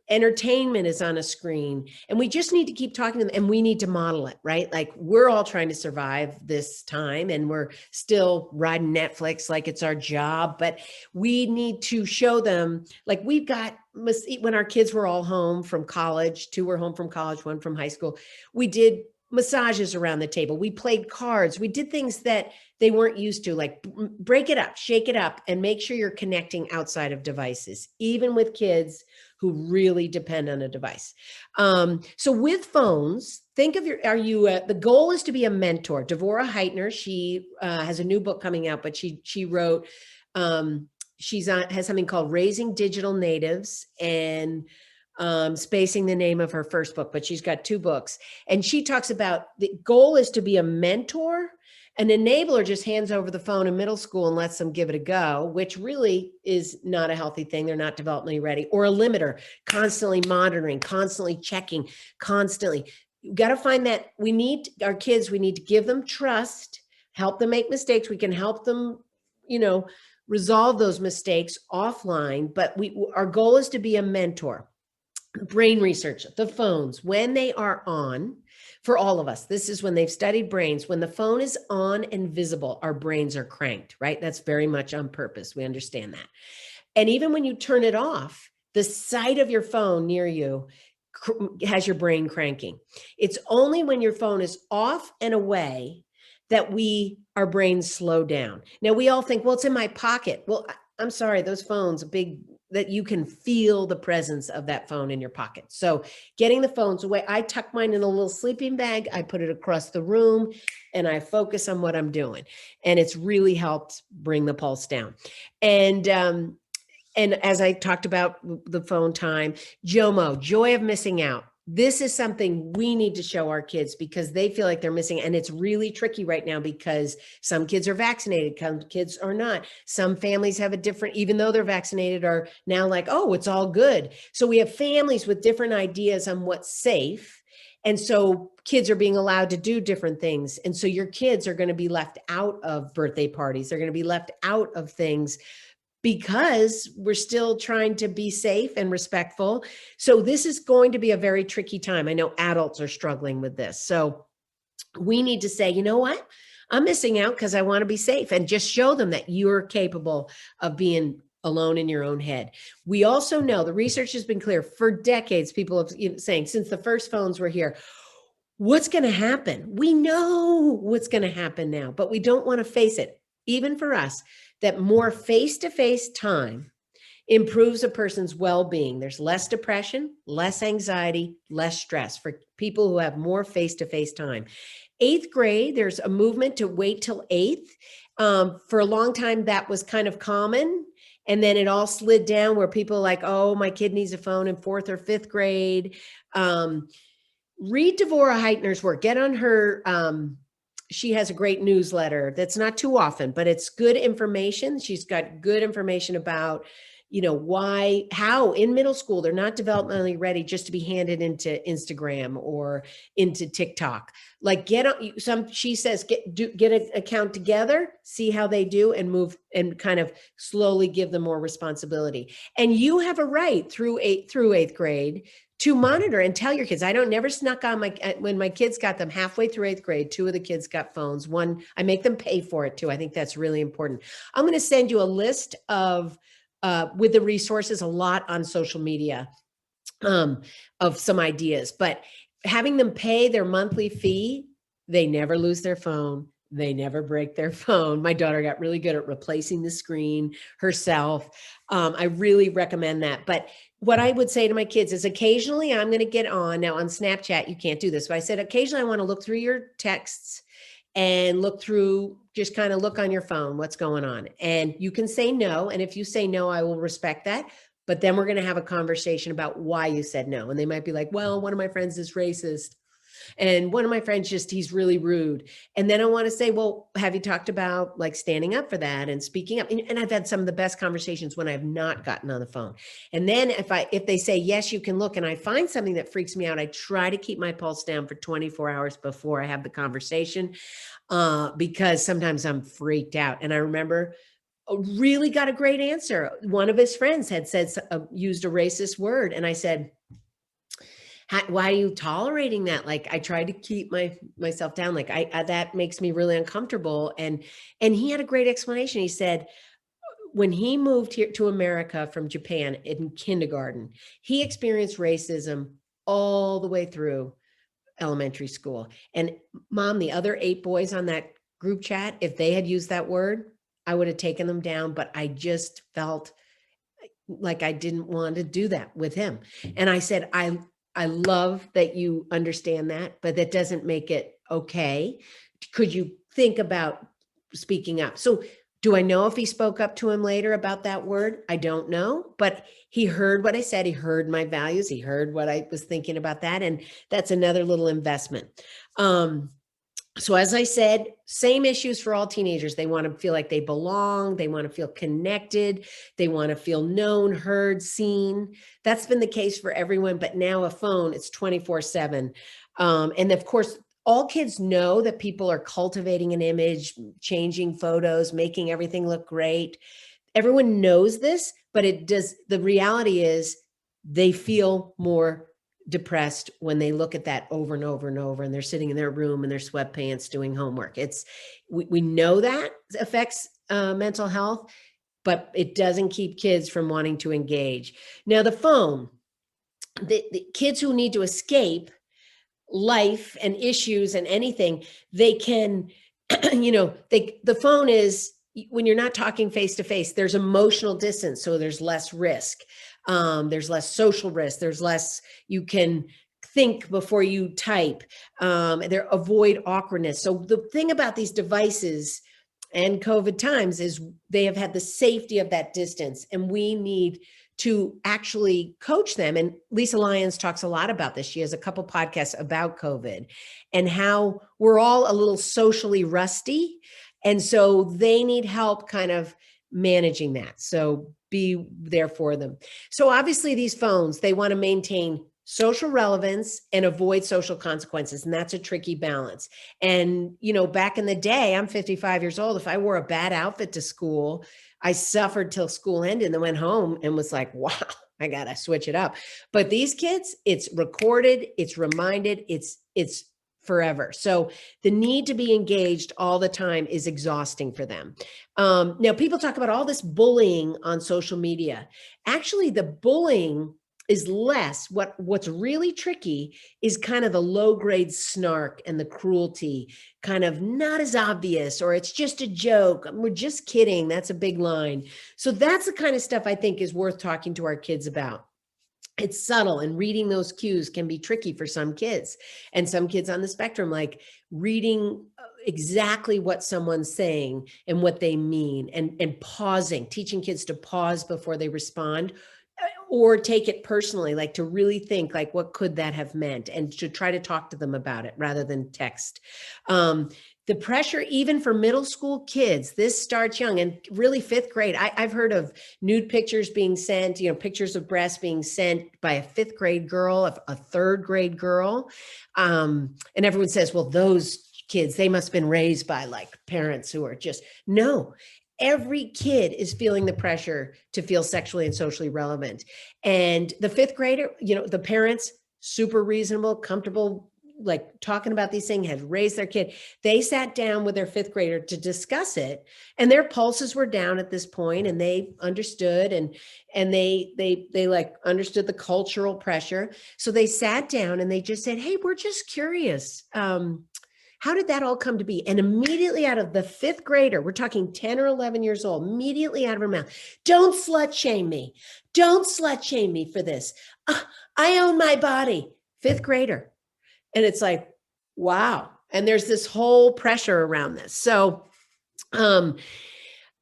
entertainment is on a screen, and we just need to keep talking to them, and we need to model it, right? Like we're all trying to survive this time, and we're still riding Netflix like it's our job, but we need to show them, like we've got, when our kids were all home from college, 2 were home from college, 1 from high school, we did massages around the table, we played cards, we did things that they weren't used to, like break it up, shake it up, and make sure you're connecting outside of devices, even with kids who really depend on a device. So with phones, think of the goal is to be a mentor. Devorah Heitner, she has a new book coming out, but she wrote, has something called Raising Digital Natives, and spacing the name of her first book, but she's got 2 books. And she talks about the goal is to be a mentor. An enabler just hands over the phone in middle school and lets them give it a go, which really is not a healthy thing. They're not developmentally ready. Or a limiter, constantly monitoring, constantly checking, constantly. You got to find that we need to give them trust, help them make mistakes. We can help them, resolve those mistakes offline, but our goal is to be a mentor. Brain research, the phones, when they are on, for all of us, this is when they've studied brains, when the phone is on and visible, our brains are cranked, right? That's very much on purpose. We understand that. And even when you turn it off, the sight of your phone near you has your brain cranking. It's only when your phone is off and away that our brains slow down. Now we all think, well, it's in my pocket. Well, I'm sorry, those phones, that you can feel the presence of that phone in your pocket. So getting the phones away, I tuck mine in a little sleeping bag, I put it across the room, and I focus on what I'm doing. And it's really helped bring the pulse down. And as I talked about the phone time, JOMO, joy of missing out. This is something we need to show our kids because they feel like they're missing. And it's really tricky right now because some kids are vaccinated, some kids are not. Some families have even though they're vaccinated, are now like, oh, it's all good. So we have families with different ideas on what's safe. And so kids are being allowed to do different things. And so your kids are going to be left out of birthday parties. They're going to be left out of things because we're still trying to be safe and respectful. So this is going to be a very tricky time. I know adults are struggling with this. So we need to say, you know what? I'm missing out because I want to be safe, and just show them that you're capable of being alone in your own head. We also know the research has been clear for decades. People have saying since the first phones were here, what's going to happen? We know what's going to happen now, but we don't want to face it. Even for us, that more face-to-face time improves a person's well-being. There's less depression, less anxiety, less stress for people who have more face-to-face time. 8th grade, there's a movement to wait till 8th. For a long time, that was kind of common. And then it all slid down where people are like, oh, my kid needs a phone in 4th or 5th grade. Read Devorah Heitner's work. Get on her she has a great newsletter that's not too often, but it's good information. She's got good information about, how in middle school, they're not developmentally ready just to be handed into Instagram or into TikTok. Like she says, get an account together, see how they do, and move and kind of slowly give them more responsibility. And you have a right through eighth grade to monitor and tell your kids. I don't never snuck on when my kids got them halfway through eighth grade, 2 of the kids got phones. One, I make them pay for it too. I think that's really important. I'm going to send you a list of, with the resources, a lot on social media, of some ideas, but having them pay their monthly fee, they never lose their phone. They never break their phone. My daughter got really good at replacing the screen herself. I really recommend that. But what I would say to my kids is occasionally I'm going to get on. Now on Snapchat, you can't do this. But I said, occasionally I want to look through your texts and just kind of look on your phone, what's going on. And you can say no. And if you say no, I will respect that. But then we're going to have a conversation about why you said no. And they might be like, well, one of my friends is racist. And one of my friends he's really rude. And then I want to say, well, have you talked about like standing up for that and speaking up? And I've had some of the best conversations when I've not gotten on the phone. And then if they say, yes, you can look, and I find something that freaks me out, I try to keep my pulse down for 24 hours before I have the conversation, because sometimes I'm freaked out. And I remember really got a great answer. One of his friends had used a racist word. And I said, why are you tolerating that? Like, I tried to keep myself down. Like that makes me really uncomfortable. And he had a great explanation. He said, when he moved here to America from Japan in kindergarten, he experienced racism all the way through elementary school. And Mom, the other 8 boys on that group chat, if they had used that word, I would have taken them down, but I just felt like I didn't want to do that with him. And I said, I love that you understand that, but that doesn't make it okay. Could you think about speaking up? So do I know if he spoke up to him later about that word? I don't know, but he heard what I said. He heard my values. He heard what I was thinking about that. And that's another little investment. So as I said, same issues for all teenagers. They want to feel like they belong. They want to feel connected. They want to feel known, heard, seen. That's been the case for everyone. But now a phone, it's 24/7. And of course, all kids know that people are cultivating an image, changing photos, making everything look great. Everyone knows this, but the reality is they feel more depressed when they look at that over and over and over, and they're sitting in their room in their sweatpants doing homework. We know that affects mental health, but it doesn't keep kids from wanting to engage. Now the phone, the kids who need to escape life and issues and anything, they can, the phone is, when you're not talking face to face, there's emotional distance. So there's less risk. There's less social risk. There's less, you can think before you type, avoid awkwardness. So the thing about these devices and COVID times is they have had the safety of that distance, and we need to actually coach them. And Lisa Lyons talks a lot about this. She has a couple podcasts about COVID and how we're all a little socially rusty. And so they need help kind of managing that. So be there for them. So obviously these phones, they want to maintain social relevance and avoid social consequences. And that's a tricky balance. And, back in the day, I'm 55 years old. If I wore a bad outfit to school, I suffered till school ended and then went home and was like, wow, I got to switch it up. But these kids, it's recorded, it's reminded, it's forever. So the need to be engaged all the time is exhausting for them. Now, people talk about all this bullying on social media. Actually, the bullying is less. What's really tricky is kind of the low grade snark and the cruelty, kind of not as obvious, or it's just a joke. We're just kidding. That's a big line. So that's the kind of stuff I think is worth talking to our kids about. It's subtle, and reading those cues can be tricky for some kids, and some kids on the spectrum, like reading exactly what someone's saying and what they mean, and pausing, teaching kids to pause before they respond, or take it personally, like to really think like, what could that have meant? And to try to talk to them about it rather than text. The pressure, even for middle school kids, this starts young, and really 5th grade. I've heard of nude pictures being sent, pictures of breasts being sent by a 5th grade girl, a 3rd grade girl. And everyone says, well, those kids, they must have been raised by like parents who are just, no. Every kid is feeling the pressure to feel sexually and socially relevant. And the 5th grader, the parents, super reasonable, comfortable, like talking about these things, had raised their kid. They sat down with their 5th grader to discuss it, and their pulses were down at this point, and they understood, and they like understood the cultural pressure. So they sat down and they just said, hey, we're just curious. How did that all come to be? And immediately out of the 5th grader, we're talking 10 or 11 years old, immediately out of her mouth, don't slut shame me. Don't slut shame me for this. I own my body. 5th grader. And it's like, wow. And there's this whole pressure around this. So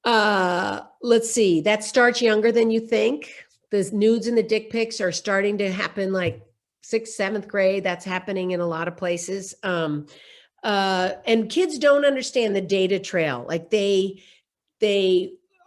let's see, that starts younger than you think. The nudes and the dick pics are starting to happen like 6th, 7th grade. That's happening in a lot of places. And kids don't understand the data trail. Like they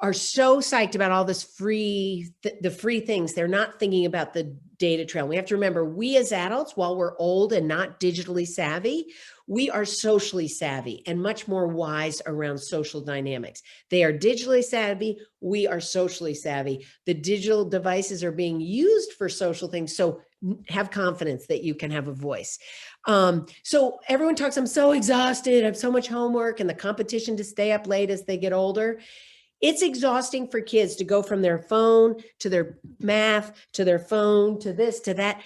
are so psyched about all this the free things. They're not thinking about the data trail. We have to remember, we as adults, while we're old and not digitally savvy, we are socially savvy and much more wise around social dynamics. They are digitally savvy. We are socially savvy. The digital devices are being used for social things. So have confidence that you can have a voice. So everyone talks, I'm so exhausted. I have so much homework, and the competition to stay up late as they get older. It's exhausting for kids to go from their phone to their math, to their phone, to this, to that.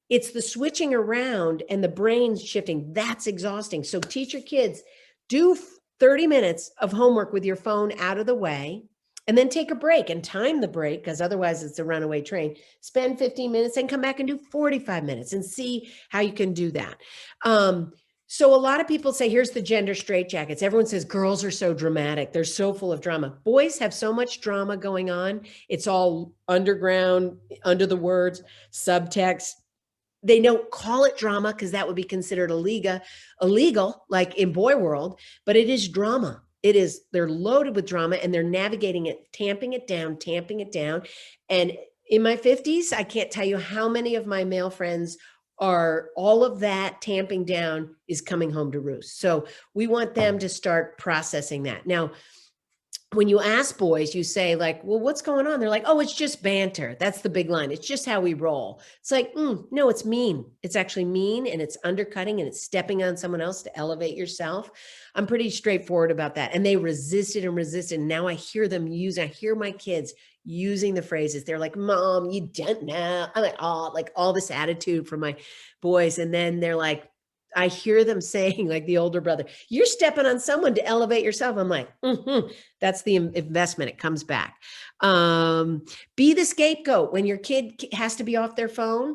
It's the switching around and the brain's shifting. That's exhausting. So teach your kids, do 30 minutes of homework with your phone out of the way, and then take a break and time the break, because otherwise it's a runaway train. Spend 15 minutes and come back and do 45 minutes and see how you can do that. So a lot of people say, here's the gender straitjackets. Everyone says girls are so dramatic. They're so full of drama. Boys have so much drama going on. It's all underground, under the words, subtext. They don't call it drama because that would be considered illegal, like in boy world, but it is drama. They're loaded with drama, and they're navigating it, tamping it down. And in my 50s, I can't tell you how many of my male friends are, all of that tamping down is coming home to roost. So we want them to start processing that. Now, when you ask boys, you say like, well, what's going on? They're like, oh, it's just banter. That's the big line. It's just how we roll. It's like, no, it's mean. It's actually mean, and it's undercutting, and it's stepping on someone else to elevate yourself. I'm pretty straightforward about that. And they resisted and resisted. And now I hear my kids using the phrases. They're like, Mom, you don't know. I'm like all this attitude from my boys. And then they're like, I hear them saying, like the older brother, you're stepping on someone to elevate yourself. I'm like, that's the investment. It comes back. Be the scapegoat when your kid has to be off their phone.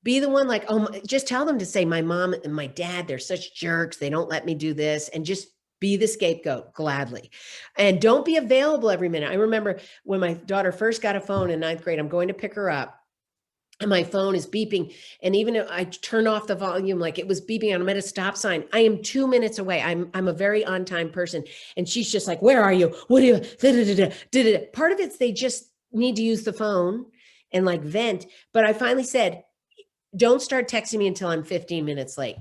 Be the one like, just tell them to say, my mom and my dad, they're such jerks. They don't let me do this. And just be the scapegoat gladly. And don't be available every minute. I remember when my daughter first got a phone in 9th grade, I'm going to pick her up, and my phone is beeping. And even if I turn off the volume, like it was beeping, and I'm at a stop sign, I am 2 minutes away. I'm a very on time person. And she's just like, where are you? What do you, da-da-da-da. Part of it's, they just need to use the phone and like vent. But I finally said, don't start texting me until I'm 15 minutes late.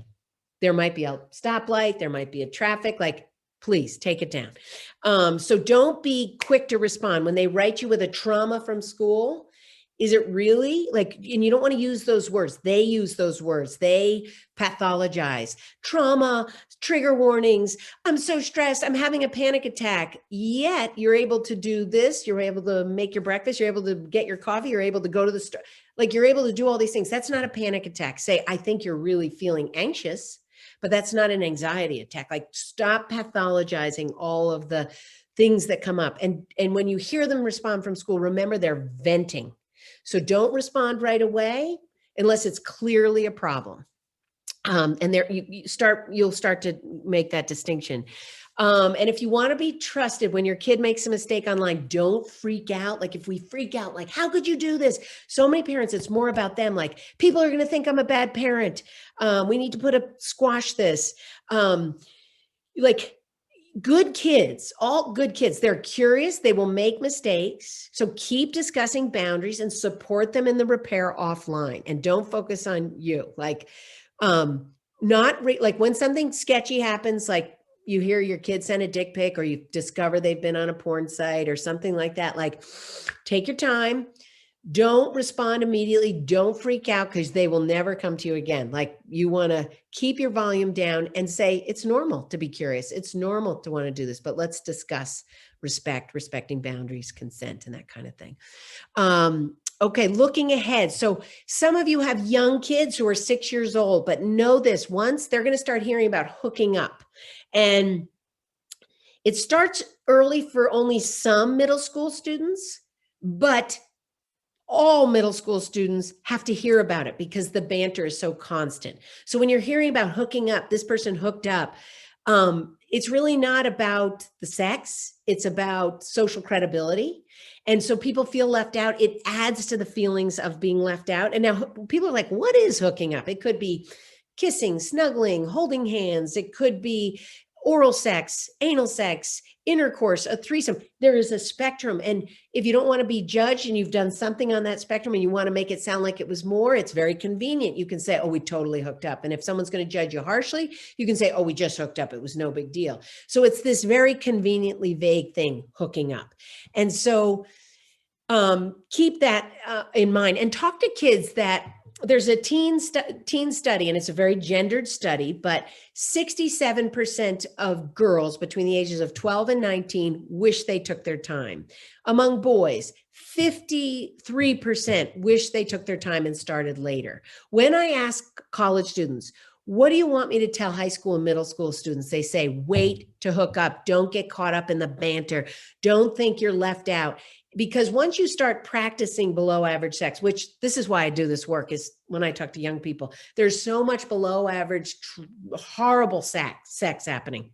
There might be a stoplight. There might be a traffic, like, please take it down. So don't be quick to respond when they write you with a trauma from school. Is it really like, and you don't want to use those words. They use those words. They pathologize trauma, trigger warnings. I'm so stressed. I'm having a panic attack. Yet you're able to do this. You're able to make your breakfast. You're able to get your coffee. You're able to go to the store. Like you're able to do all these things. That's not a panic attack. Say, I think you're really feeling anxious, but that's not an anxiety attack. Like stop pathologizing all of the things that come up. And when you hear them respond from school, remember they're venting. So don't respond right away unless it's clearly a problem. And there you'll start to make that distinction. And if you want to be trusted when your kid makes a mistake online, don't freak out. Like if we freak out, like, how could you do this? So many parents, it's more about them. Like, people are going to think I'm a bad parent. We need to squash this. Like, good kids, all good kids, they're curious, they will make mistakes. So keep discussing boundaries and support them in the repair offline, and don't focus on you. Like, like when something sketchy happens, like you hear your kid send a dick pic, or you discover they've been on a porn site or something like that, like, take your time. Don't respond immediately. Don't freak out, because they will never come to you again. Like, you want to keep your volume down and say, it's normal to be curious. It's normal to want to do this, but let's discuss respecting boundaries, consent, and that kind of thing. Okay, looking ahead. So some of you have young kids who are 6 years old, but know this: once they're going to start hearing about hooking up, and it starts early for only some middle school students, but all middle school students have to hear about it because the banter is so constant. So when you're hearing about hooking up, this person hooked up, it's really not about the sex. It's about social credibility. And so people feel left out. It adds to the feelings of being left out. And now people are like, what is hooking up? It could be kissing, snuggling, holding hands. It could be oral sex, anal sex, intercourse, a threesome. There is a spectrum. And if you don't want to be judged and you've done something on that spectrum and you want to make it sound like it was more, it's very convenient. You can say, oh, we totally hooked up. And if someone's going to judge you harshly, you can say, oh, we just hooked up. It was no big deal. So it's this very conveniently vague thing, hooking up. And so keep that in mind, and talk to kids. That there's a teen study, and it's a very gendered study, but 67% of girls between the ages of 12 and 19 wish they took their time. Among boys, 53% wish they took their time and started later. When I ask college students, what do you want me to tell high school and middle school students? They say, wait to hook up. Don't get caught up in the banter. Don't think you're left out. Because once you start practicing below average sex, which this is why I do this work, is when I talk to young people, there's so much below average, horrible sex happening.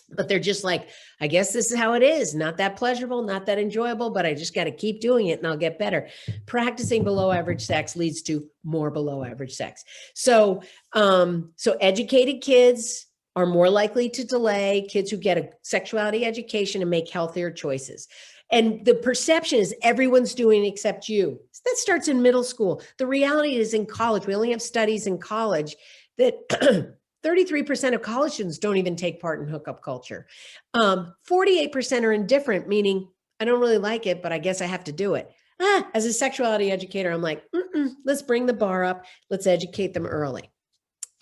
But they're just like, I guess this is how it is. Not that pleasurable, not that enjoyable, but I just got to keep doing it and I'll get better. Practicing below average sex leads to more below average sex. So educated kids are more likely to delay. Kids who get a sexuality education and make healthier choices. And the perception is everyone's doing except you. That starts in middle school. The reality is in college. We only have studies in college that 33% of college students don't even take part in hookup culture. 48% are indifferent, meaning I don't really like it, but I guess I have to do it. As a sexuality educator, I'm like, let's bring the bar up. Let's educate them early.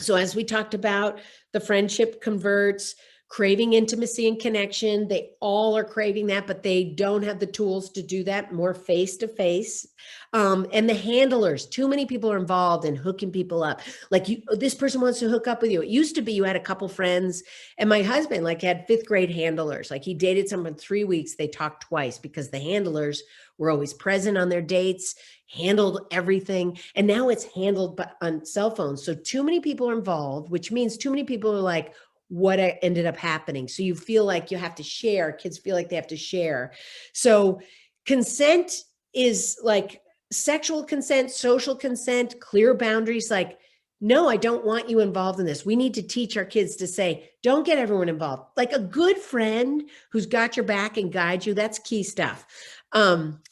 So as we talked about, the friendship converts, craving intimacy and connection. They all are craving that, but they don't have the tools to do that more face-to-face. And the handlers, too many people are involved in hooking people up. Like, this person wants to hook up with you. It used to be you had a couple friends, and my husband had 5th grade handlers. Like, he dated someone 3 weeks. They talked twice because the handlers were always present on their dates, handled everything. And now it's handled on cell phones. So too many people are involved, which means too many people are like, what ended up happening? So you feel like you have to share. Kids feel like they have to share. So consent is like sexual consent, social consent, clear boundaries. Like, no, I don't want you involved in this. We need to teach our kids to say, don't get everyone involved. Like a good friend who's got your back and guides you, that's key stuff.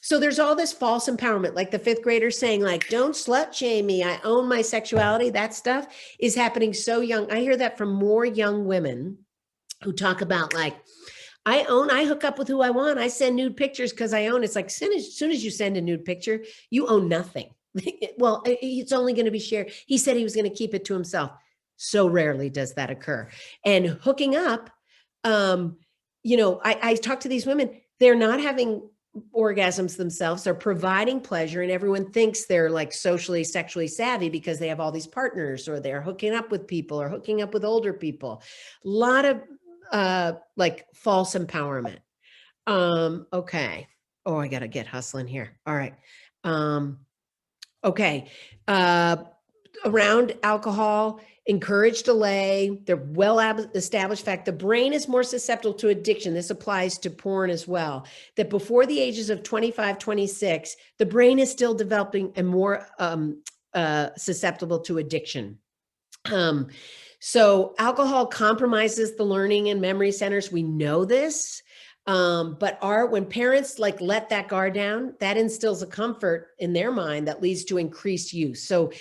So there's all this false empowerment, like the 5th graders saying, like, don't slut shame me. I own my sexuality. That stuff is happening so young. I hear that from more young women who talk about, like, I hook up with who I want. I send nude pictures because I own. It's like, as soon as you send a nude picture, you own nothing. Well, it's only going to be shared. He said he was going to keep it to himself. So rarely does that occur. And hooking up, I talk to these women, they're not having orgasms themselves. They're providing pleasure, and everyone thinks they're like socially, sexually savvy because they have all these partners, or they're hooking up with people, or hooking up with older people. A lot of like false empowerment. Okay. Oh, I got to get hustling here. All right. Okay. Around alcohol, encourage delay. They're well established fact. The brain is more susceptible to addiction. This applies to porn as well. That before the ages of 25, 26, the brain is still developing and more susceptible to addiction. So alcohol compromises the learning and memory centers. We know this. But when parents like let that guard down, that instills a comfort in their mind that leads to increased use. So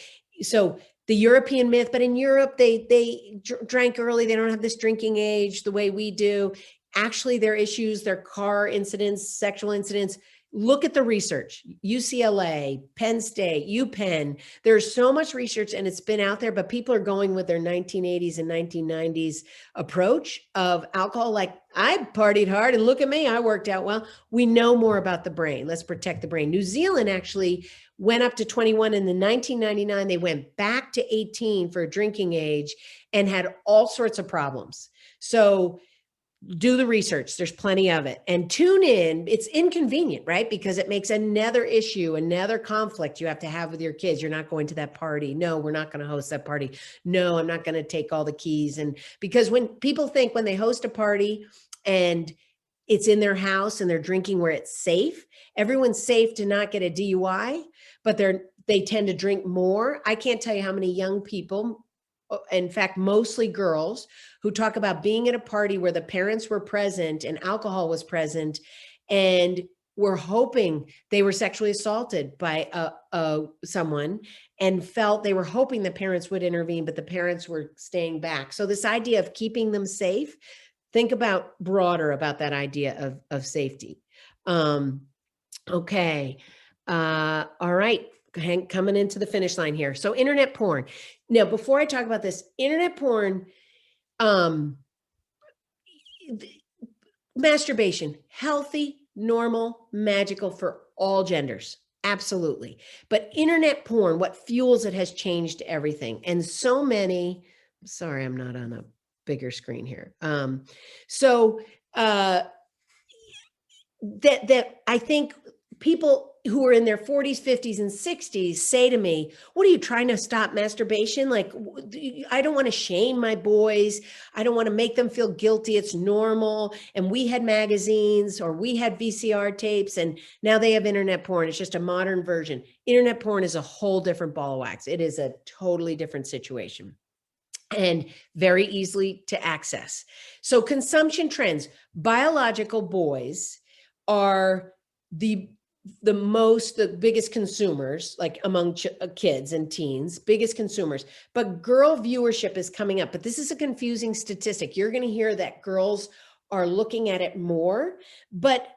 the European myth, but in Europe, they drank early. They don't have this drinking age the way we do. Actually, their issues, their car incidents, sexual incidents. Look at the research, UCLA, Penn State, UPenn. There's so much research and it's been out there, but people are going with their 1980s and 1990s approach of alcohol. Like, I partied hard and look at me, I worked out well. We know more about the brain. Let's protect the brain. New Zealand actually went up to 21, and in 1999, they went back to 18 for drinking age and had all sorts of problems. So do the research. There's plenty of it. And tune in. It's inconvenient, right? Because it makes another issue, another conflict you have to have with your kids. You're not going to that party. No, we're not going to host that party. No, I'm not going to take all the keys. And because when people think when they host a party and it's in their house and they're drinking where it's safe, everyone's safe to not get a DUI, but they tend to drink more. I can't tell you how many young people, in fact, mostly girls, who talk about being at a party where the parents were present and alcohol was present and were hoping they were sexually assaulted by someone and felt they were hoping the parents would intervene, but the parents were staying back. So this idea of keeping them safe, think about broader about that idea of safety. Okay. All right. Coming into the finish line here. So internet porn. Now, before I talk about this, internet porn, masturbation, healthy, normal, magical for all genders. Absolutely. But internet porn, what fuels it has changed everything. And so many, sorry, I'm not on a bigger screen here. That I think people who are in their 40s, 50s, and 60s say to me, what are you trying to stop masturbation? Like, I don't want to shame my boys. I don't want to make them feel guilty. It's normal. And we had magazines or we had VCR tapes and now they have internet porn. It's just a modern version. Internet porn is a whole different ball of wax. It is a totally different situation and very easily to access. So consumption trends, biological boys are the biggest consumers, like among kids and teens, biggest consumers, but girl viewership is coming up. But this is a confusing statistic. You're going to hear that girls are looking at it more, but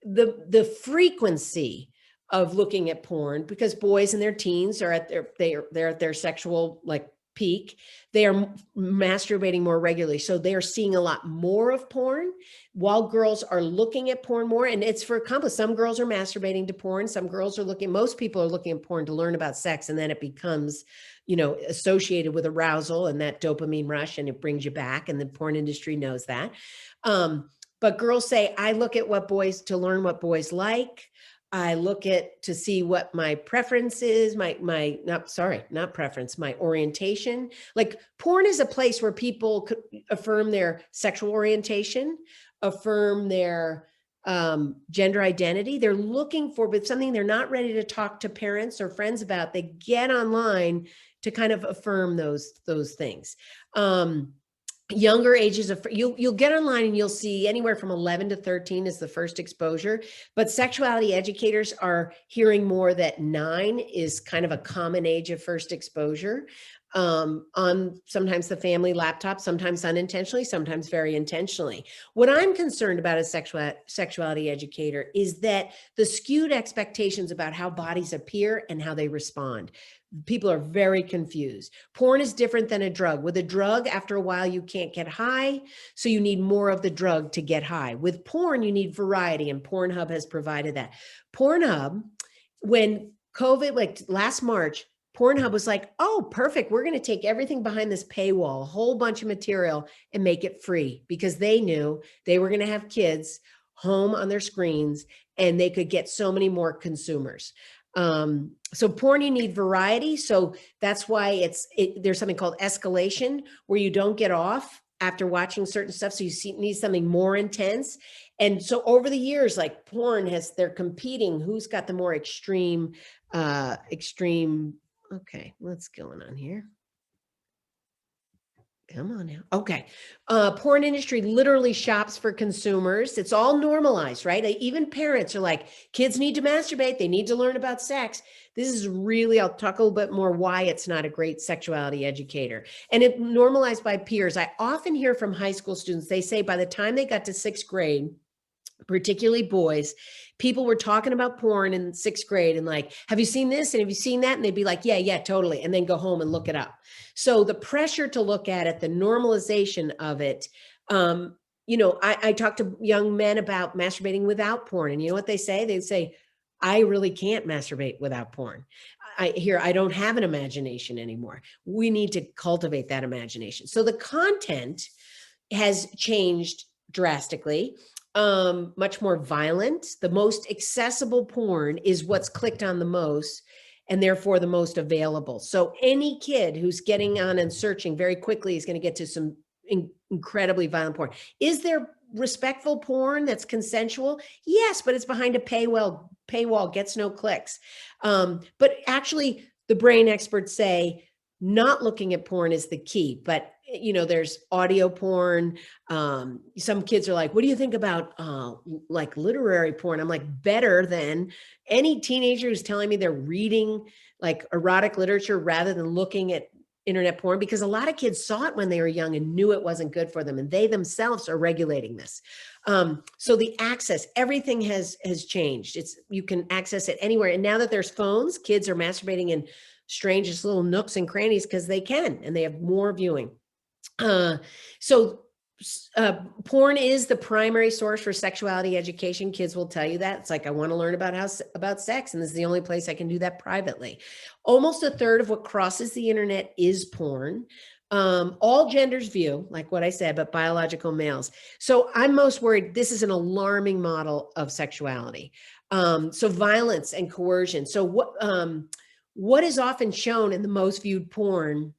the frequency of looking at porn, because boys in their teens are they're at their sexual like peak, they are masturbating more regularly. So they are seeing a lot more of porn while girls are looking at porn more. And it's for accomplice. Some girls are masturbating to porn. Some girls are most people are looking at porn to learn about sex. And then it becomes, associated with arousal and that dopamine rush, and it brings you back. And the porn industry knows that. But girls say, I look at to learn what boys like. I look at to see what my preference is, my orientation. Like porn is a place where people could affirm their sexual orientation, affirm their gender identity. They're looking for, but something they're not ready to talk to parents or friends about. They get online to kind of affirm those things. Younger ages of you'll get online and you'll see anywhere from 11 to 13 is the first exposure, but sexuality educators are hearing more that 9 is kind of a common age of first exposure on sometimes the family laptop, sometimes unintentionally, sometimes very intentionally. What I'm concerned about as sexuality educator is that the skewed expectations about how bodies appear and how they respond. People are very confused. Porn is different than a drug. With a drug, after a while, you can't get high, so you need more of the drug to get high. With porn, you need variety, and Pornhub has provided that. Pornhub, when COVID, like last March, Pornhub was like, oh, perfect. We're going to take everything behind this paywall, a whole bunch of material, and make it free, because they knew they were going to have kids home on their screens and they could get so many more consumers. So porn, you need variety. So that's why there's something called escalation, where you don't get off after watching certain stuff. So need something more intense. And so over the years, like porn they're competing. Who's got the more extreme. Okay, what's going on here? Come on now. Okay. Porn industry literally shops for consumers. It's all normalized, right? Even parents are like, kids need to masturbate. They need to learn about sex. This is really, I'll talk a little bit more why it's not a great sexuality educator. And it normalized by peers. I often hear from high school students, they say by the time they got to 6th grade, particularly boys, people were talking about porn in 6th grade and like, have you seen this? And have you seen that? And they'd be like, yeah, totally. And then go home and look it up. So the pressure to look at it, the normalization of it, I talk to young men about masturbating without porn. And you know what they say? They say, I really can't masturbate without porn. I don't have an imagination anymore. We need to cultivate that imagination. So the content has changed drastically. Much more violent. The most accessible porn is what's clicked on the most, and therefore the most available. So any kid who's getting on and searching very quickly is going to get to some incredibly violent porn. Is there respectful porn that's consensual? Yes, but it's behind a paywall, gets no clicks. But actually, the brain experts say not looking at porn is the key. But there's audio porn. Some kids are like, what do you think about like literary porn? I'm like, better than any teenager who's telling me they're reading like erotic literature rather than looking at internet porn, because a lot of kids saw it when they were young and knew it wasn't good for them. And they themselves are regulating this. So the access, everything has changed. You can access it anywhere. And now that there's phones, kids are masturbating in strangest little nooks and crannies because they can, and they have more viewing. So porn is the primary source for sexuality education. Kids will tell you that. It's like, I want to learn about sex, and this is the only place I can do that privately. Almost a third of what crosses the internet is porn. All genders view, like what I said, but biological males. So I'm most worried this is an alarming model of sexuality. So violence and coercion. So what is often shown in the most viewed porn?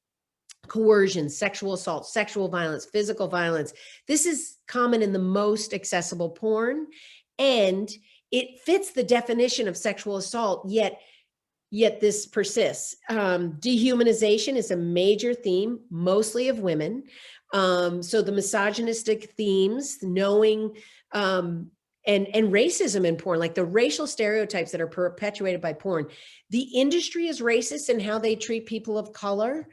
Coercion, sexual assault, sexual violence, physical violence. This is common in the most accessible porn, and it fits the definition of sexual assault, yet this persists. Dehumanization is a major theme, mostly of women. So the misogynistic themes, knowing, and racism in porn, like the racial stereotypes that are perpetuated by porn. The industry is racist in how they treat people of color.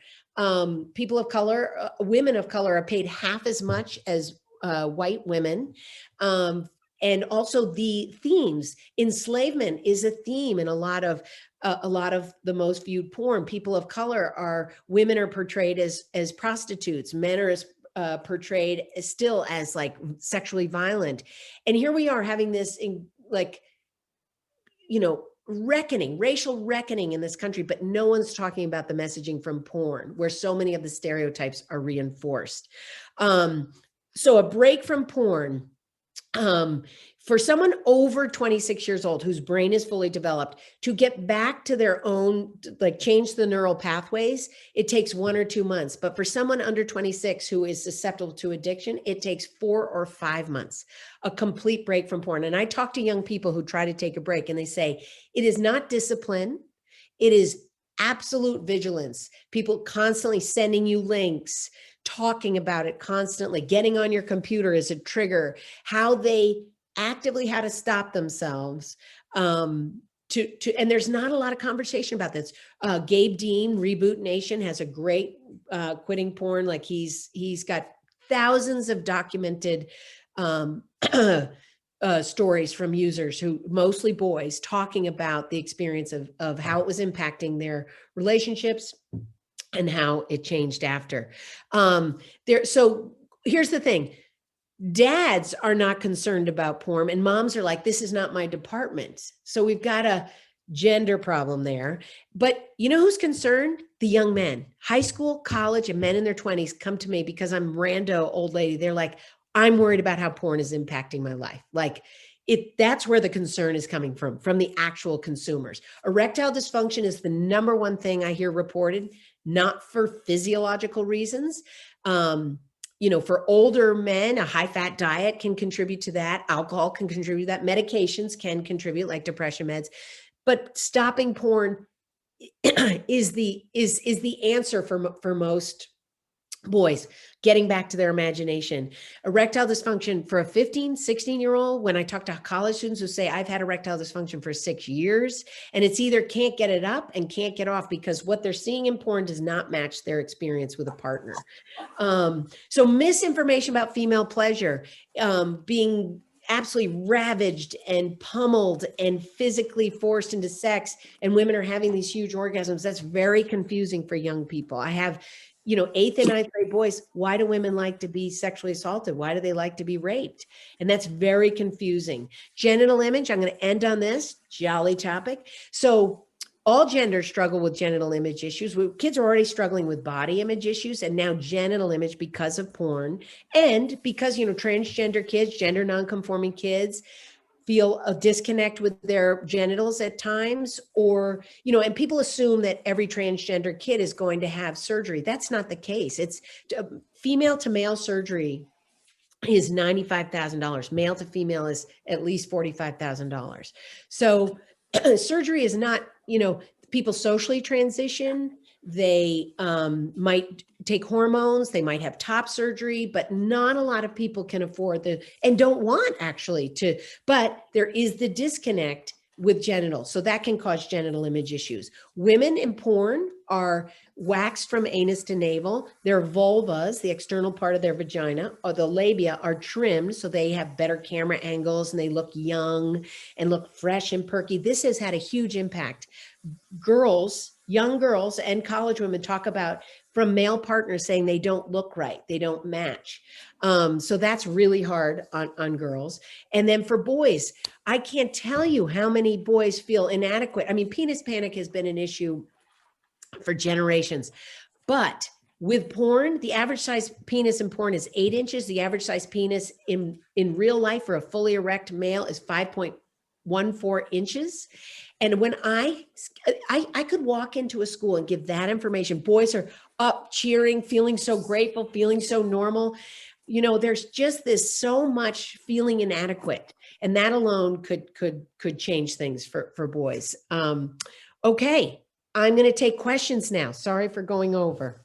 People of color, women of color are paid half as much as white women. And also the themes, enslavement is a theme in a lot of the most viewed porn. People of color women are portrayed as prostitutes. Men are portrayed still as like sexually violent. And here we are having this racial reckoning in this country, but no one's talking about the messaging from porn, where so many of the stereotypes are reinforced. So a break from porn, for someone over 26 years old whose brain is fully developed, to get back to their own, like change the neural pathways, it takes 1 or 2 months. But for someone under 26 who is susceptible to addiction, it takes 4 or 5 months, a complete break from porn. And I talk to young people who try to take a break, and they say, it is not discipline. It is absolute vigilance. People constantly sending you links, talking about it constantly, getting on your computer is a trigger, how they actively how to stop themselves and there's not a lot of conversation about this. Gabe Dean, Reboot Nation, has a great quitting porn. Like he's got thousands of documented stories from users, who mostly boys, talking about the experience of how it was impacting their relationships and how it changed after. So here's the thing. Dads are not concerned about porn, and moms are like, this is not my department. So we've got a gender problem there. But you know who's concerned? The young men. High school, college, and men in their 20s come to me because I'm rando old lady. They're like, I'm worried about how porn is impacting my life. Like, that's where the concern is coming from the actual consumers. Erectile dysfunction is the number one thing I hear reported, not for physiological reasons. For older men, a high-fat diet can contribute to that. Alcohol can contribute to that. Medications can contribute, like depression meds. But stopping porn is the answer for most boys, getting back to their imagination. Erectile dysfunction for a 15, 16-year-old, when I talk to college students who say, I've had erectile dysfunction for 6 years, and it's either can't get it up and can't get off because what they're seeing in porn does not match their experience with a partner. So misinformation about female pleasure, being absolutely ravaged and pummeled and physically forced into sex, and women are having these huge orgasms. That's very confusing for young people. I have 8th and 9th grade boys. Why do women like to be sexually assaulted? Why do they like to be raped? And that's very confusing. Genital image, I'm going to end on this jolly topic. So all genders struggle with genital image issues. Kids are already struggling with body image issues, and now genital image because of porn, and because, transgender kids, gender nonconforming kids feel a disconnect with their genitals at times, or, and people assume that every transgender kid is going to have surgery. That's not the case. It's female to male surgery is $95,000. Male to female is at least $45,000. So surgery is not, people socially transition. They might take hormones, they might have top surgery, but not a lot of people can afford and don't want actually but there is the disconnect with genitals. So that can cause genital image issues. Women in porn are waxed from anus to navel. Their vulvas, the external part of their vagina, or the labia, are trimmed so they have better camera angles and they look young and look fresh and perky. This has had a huge impact. Young girls and college women talk about from male partners saying they don't look right, they don't match. So that's really hard on girls. And then for boys, I can't tell you how many boys feel inadequate. I mean, penis panic has been an issue for generations, but with porn, the average size penis in porn is 8 inches. The average size penis in real life for a fully erect male is 5.14 inches. And when I could walk into a school and give that information, boys are up cheering, feeling so grateful, feeling so normal. There's just so much feeling inadequate, and that alone could change things for boys. Okay, I'm going to take questions now. Sorry for going over.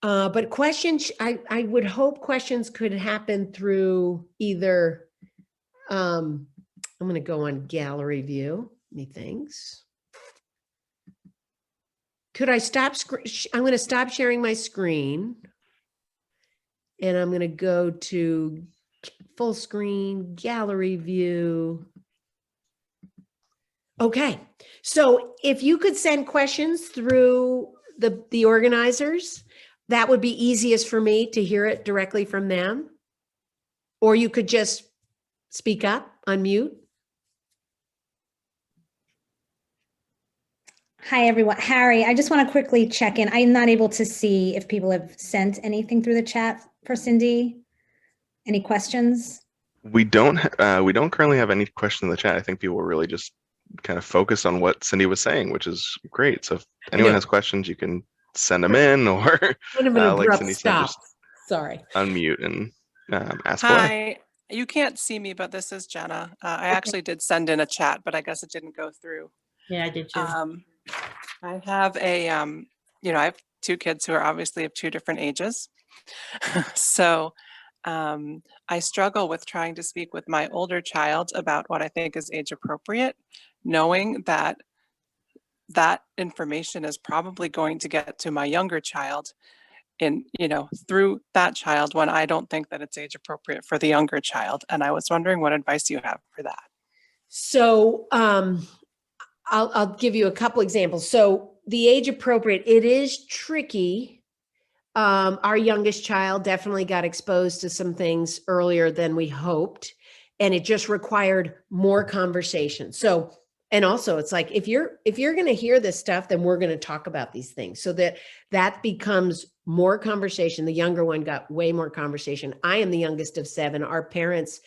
But questions, I would hope questions could happen through either, I'm going to go on gallery view, methinks. Could I stop? I'm going to stop sharing my screen. And I'm going to go to full screen, gallery view. Okay. So if you could send questions through the organizers, that would be easiest for me to hear it directly from them. Or you could just speak up, unmute. Hi, everyone. Harry, I just want to quickly check in. I'm not able to see if people have sent anything through the chat for Cindy. Any questions? We don't currently have any questions in the chat. I think people were really just kind of focused on what Cindy was saying, which is great. So if anyone has questions, you can send them in, or like Cindy said, just unmute and ask Hi. away. You can't see me, but this is Jenna. I actually did send in a chat, but I guess it didn't go through. Yeah, I did too. I have I have 2 kids who are obviously of 2 different ages. So I struggle with trying to speak with my older child about what I think is age appropriate, knowing that that information is probably going to get to my younger child through that child when I don't think that it's age appropriate for the younger child. And I was wondering what advice you have for that. So I'll give you a couple examples. So the age appropriate, it is tricky. Our youngest child definitely got exposed to some things earlier than we hoped, and it just required more conversation. So, and also it's like, if you're going to hear this stuff, then we're going to talk about these things, so that becomes more conversation. The younger one got way more conversation. I am the youngest of 7. Our parents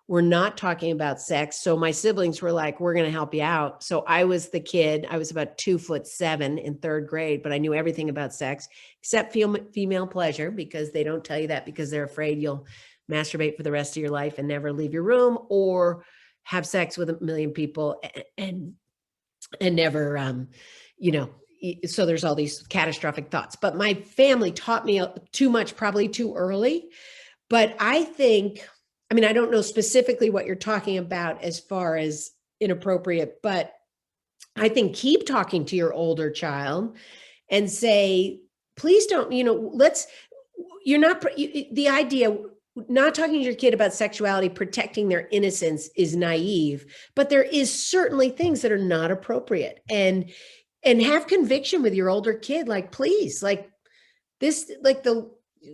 we're not talking about sex. So my siblings were like, we're going to help you out. So I was the kid, I was about 2'7" in third grade, but I knew everything about sex except female pleasure, because they don't tell you that because they're afraid you'll masturbate for the rest of your life and never leave your room, or have sex with a million people and never, so there's all these catastrophic thoughts. But my family taught me too much, probably too early. But I think, I don't know specifically what you're talking about as far as inappropriate, but I think keep talking to your older child and say, please don't, the idea, not talking to your kid about sexuality, protecting their innocence is naive, but there is certainly things that are not appropriate, and have conviction with your older kid. Like, please, like this, like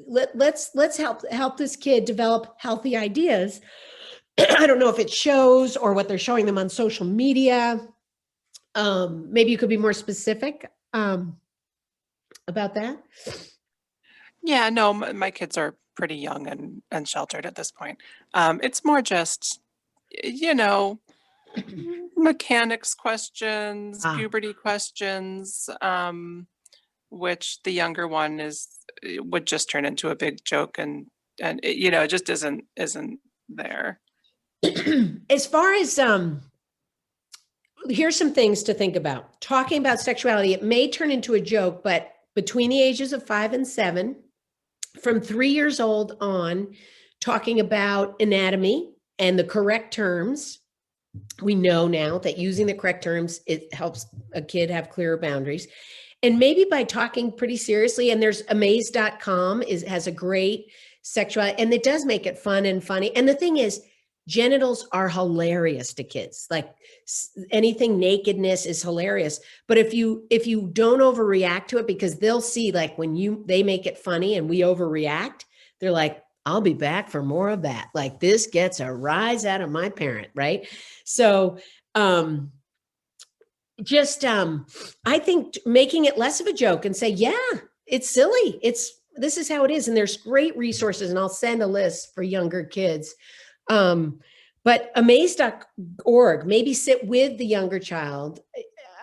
let's help this kid develop healthy ideas. I don't know if it shows or what they're showing them on social media. Maybe you could be more specific about that. Yeah, no, my kids are pretty young and sheltered at this point. It's more just, mechanics questions, puberty questions, which the younger one would just turn into a big joke, and it just isn't there. As far as here's some things to think about. Talking about sexuality, it may turn into a joke, but between the ages of 5 and 7, from 3 years old on, talking about anatomy and the correct terms. We know now that using the correct terms, it helps a kid have clearer boundaries. And maybe by talking pretty seriously, and there's amaze.com has a great sexuality, and it does make it fun and funny. And the thing is, genitals are hilarious to kids. Like anything nakedness is hilarious. But if you don't overreact to it, because they'll see, like when they make it funny and we overreact, they're like, I'll be back for more of that. Like this gets a rise out of my parent, right? So I think making it less of a joke and say, yeah, it's silly. This is how it is. And there's great resources, and I'll send a list for younger kids. But amaze.org, maybe sit with the younger child,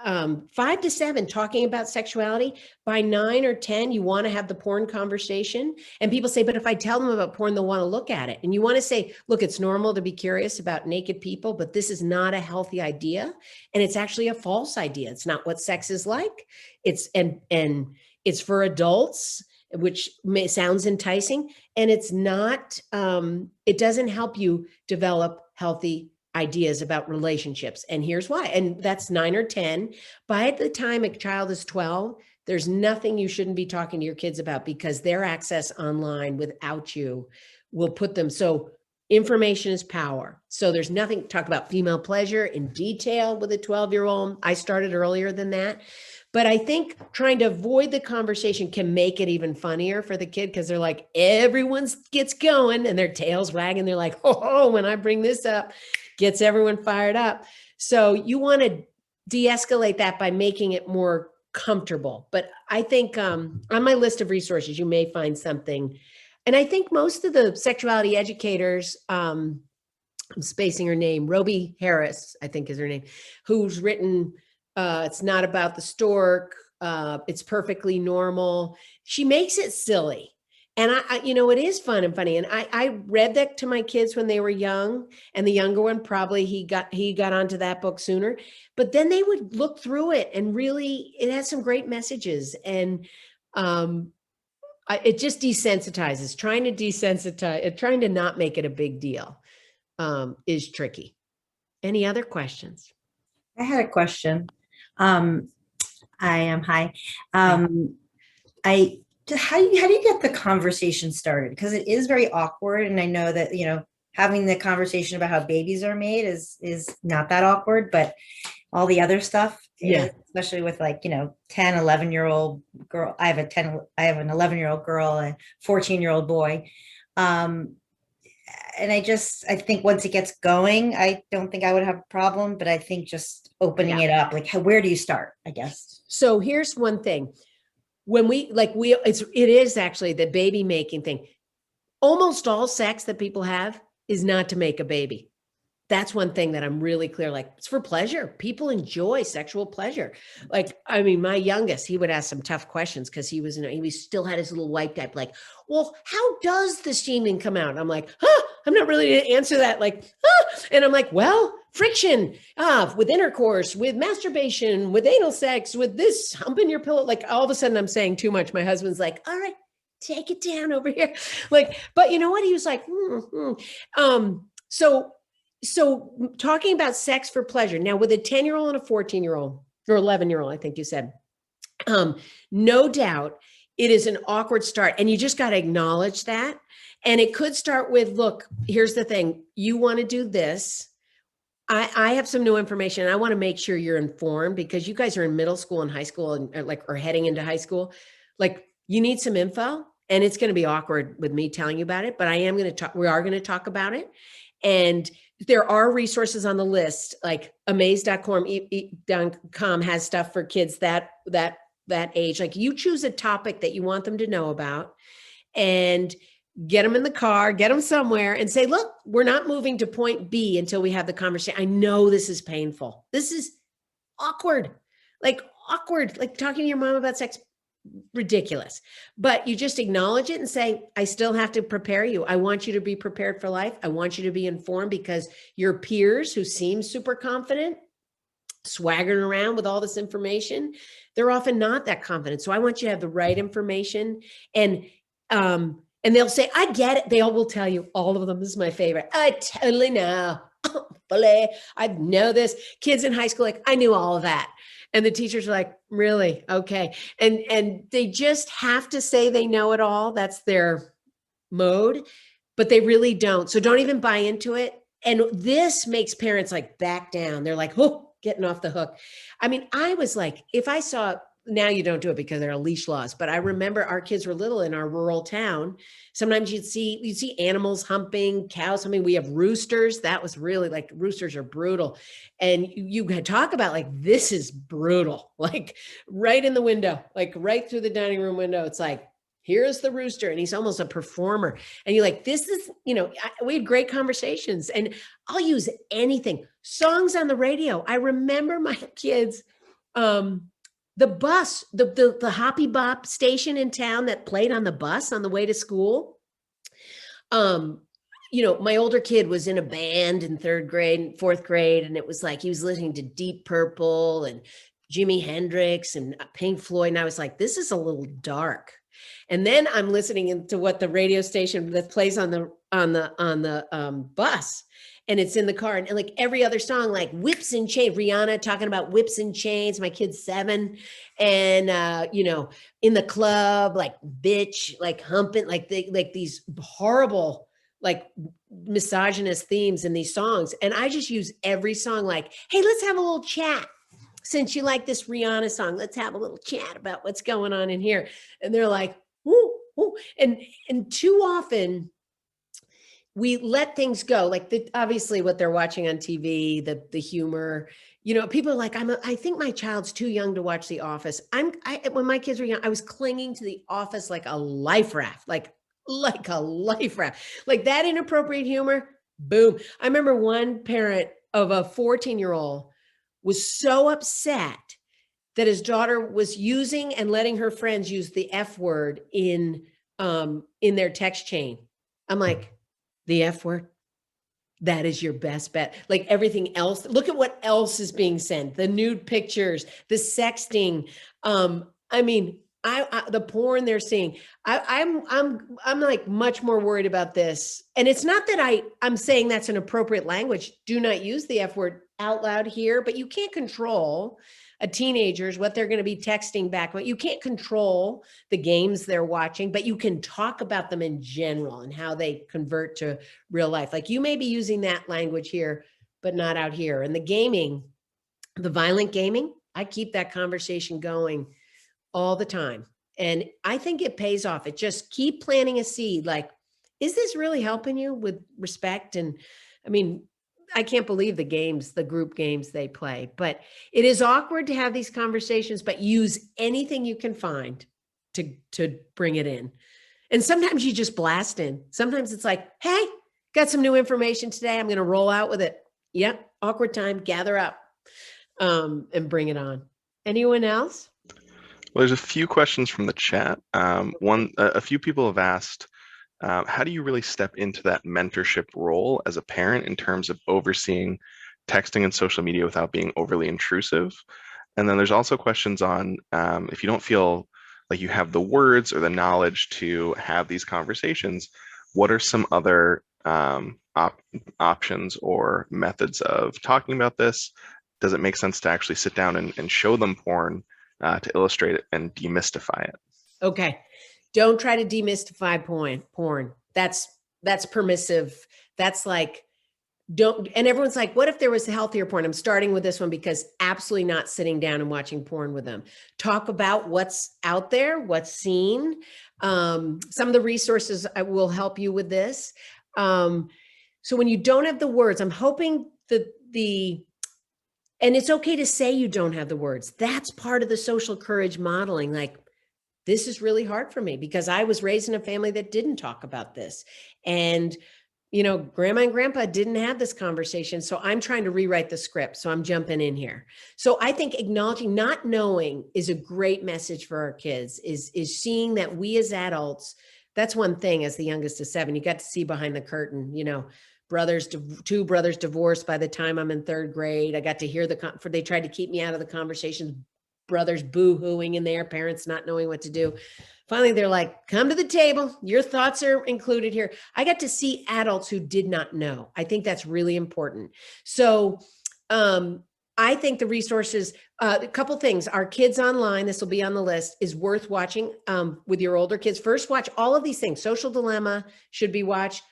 5 to 7, talking about sexuality. By 9 or 10, you want to have the porn conversation. And people say, but if I tell them about porn, they'll want to look at it. And you want to say, look, it's normal to be curious about naked people, but this is not a healthy idea. And it's actually a false idea. It's not what sex is like. And it's for adults, which sounds enticing. And it's not, it doesn't help you develop healthy ideas about relationships. And here's why. And that's 9 or 10. By the time a child is 12, there's nothing you shouldn't be talking to your kids about, because their access online without you will put them. So information is power. So there's nothing to talk about female pleasure in detail with a 12-year-old. I started earlier than that. But I think trying to avoid the conversation can make it even funnier for the kid, because they're like, everyone gets going and their tails wagging. They're like, oh, when I bring this up, gets everyone fired up. So you want to de-escalate that by making it more comfortable. But I think on my list of resources, you may find something. And I think most of the sexuality educators, I'm spacing her name, Roby Harris, I think is her name, who's written It's Not About the Stork, It's Perfectly Normal. She makes it silly. And I it is fun and funny. And I read that to my kids when they were young, and the younger one, probably he got onto that book sooner, but then they would look through it, and really it has some great messages. And it just desensitizes. Trying to not make it a big deal is tricky. Any other questions? I had a question. Hi. How do you get the conversation started? Because it is very awkward. And I know that, having the conversation about how babies are made is not that awkward, but all the other stuff, especially with 10, 11-year-old girl. I have an 11-year-old girl, a 14-year-old boy. And I think once it gets going, I don't think I would have a problem, but I think just opening it up, where do you start, I guess? So here's one thing. When it is actually the baby making thing. Almost all sex that people have is not to make a baby. That's one thing that I'm really clear. Like, it's for pleasure. People enjoy sexual pleasure. Like, I mean, my youngest, he would ask some tough questions because he still had his little wipe type. Like, well, how does the semen come out? I'm like, I'm not really to answer that. Like, and I'm like, well, friction, with intercourse, with masturbation, with anal sex, with this humping your pillow. Like, all of a sudden I'm saying too much. My husband's like, all right, take it down over here. Like, but you know what? He was like, So talking about sex for pleasure. Now with a 10-year-old and a 14-year-old or 11-year-old, I think you said, no doubt it is an awkward start, and you just got to acknowledge that. And it could start with, look, here's the thing. You want to do this. I have some new information. I want to make sure you're informed because you guys are in middle school and high school and or heading into high school. Like, you need some info, and it's going to be awkward with me telling you about it, but we are going to talk about it. And there are resources on the list, like amaze.com has stuff for kids that age. Like, you choose a topic that you want them to know about and get them in the car, get them somewhere and say, look, we're not moving to point B until we have the conversation. I know this is painful. This is awkward, like talking to your mom about sex. Ridiculous. But you just acknowledge it and say, I still have to prepare you. I want you to be prepared for life. I want you to be informed because your peers who seem super confident, swaggering around with all this information, they're often not that confident. So I want you to have the right information, and they'll say, I get it. They all will tell you, all of them. This is my favorite. I totally know. Fully. I know this. Kids in high school, like, I knew all of that. And the teachers are like, really? Okay. And they just have to say they know it all. That's their mode, but they really don't. So don't even buy into it. And this makes parents like back down. They're like, oh, getting off the hook. I mean, I was like, if I saw, now you don't do it because there are leash laws, but I remember our kids were little in our rural town. Sometimes you'd see animals humping, cows humping. We have roosters. That was really, like, roosters are brutal. And you could talk about, like, this is brutal, like right in the window, like right through the dining room window. It's like, here's the rooster. And he's almost a performer. And you're like, this is, we had great conversations, and I'll use anything. Songs on the radio. I remember my kids, the bus, the Hoppy Bop station in town that played on the bus on the way to school. My older kid was in a band in 3rd grade and 4th grade. And it was like, he was listening to Deep Purple and Jimi Hendrix and Pink Floyd. And I was like, this is a little dark. And then I'm listening to what the radio station that plays on the bus. And it's in the car, and like every other song, like Whips and Chains, Rihanna talking about whips and chains. My kid's 7, and in the club, like bitch, like humping, like these horrible, like misogynist themes in these songs. And I just use every song like, hey, let's have a little chat. Since you like this Rihanna song, let's have a little chat about what's going on in here. And they're like, woo, woo. And too often, we let things go, like obviously what they're watching on TV, the humor, people are like, I think my child's too young to watch The Office. When my kids were young, I was clinging to The Office like a life raft, like a life raft, like that inappropriate humor. Boom. I remember one parent of a 14-year-old was so upset that his daughter was using and letting her friends use the F word in their text chain. I'm like, the F word, that is your best bet. Like everything else, look at what else is being sent. The nude pictures, the sexting. The porn they're seeing. I'm like much more worried about this. And it's not that I'm saying that's an appropriate language. Do not use the F word out loud here, but you can't control a teenager's what they're going to be texting back. But you can't control the games they're watching, but you can talk about them in general and how they convert to real life. Like you may be using that language here, but not out here. And the gaming, the violent gaming, I keep that conversation going all the time. And I think it pays off. It just keep planting a seed. Like, is this really helping you with respect? And I can't believe the group games they play, but it is awkward to have these conversations, but use anything you can find to bring it in. And sometimes you just blast in. Sometimes it's like, hey, got some new information today. I'm going to roll out with it. Yep. Awkward time, gather up, and bring it on. Anyone else? Well, there's a few questions from the chat. A few people have asked, how do you really step into that mentorship role as a parent in terms of overseeing texting and social media without being overly intrusive? And then there's also questions on if you don't feel like you have the words or the knowledge to have these conversations, what are some other options or methods of talking about this? Does it make sense to actually sit down and show them porn to illustrate it and demystify it? Okay. Don't try to demystify porn. That's permissive. That's like, don't, and everyone's like, what if there was healthier porn? I'm starting with this one because absolutely not sitting down and watching porn with them. Talk about what's out there, what's seen. Some of the resources will help you with this. So when you don't have the words, I'm hoping that and it's okay to say you don't have the words. That's part of the social courage modeling. Like, this is really hard for me because I was raised in a family that didn't talk about this. And, you know, grandma and grandpa didn't have this conversation. So I'm trying to rewrite the script. So I'm jumping in here. So I think acknowledging not knowing is a great message for our kids, is seeing that we as adults, that's one thing as the youngest of 7, you got to see behind the curtain, you know, two brothers divorced by the time I'm in 3rd grade. I got to hear they tried to keep me out of the conversations, brothers boo-hooing in there, parents not knowing what to do. Finally, they're like, come to the table. Your thoughts are included here. I got to see adults who did not know. I think that's really important. So I think the resources, a couple things, Our Kids Online, this will be on the list, is worth watching with your older kids. First, watch all of these things. Social Dilemma should be watched.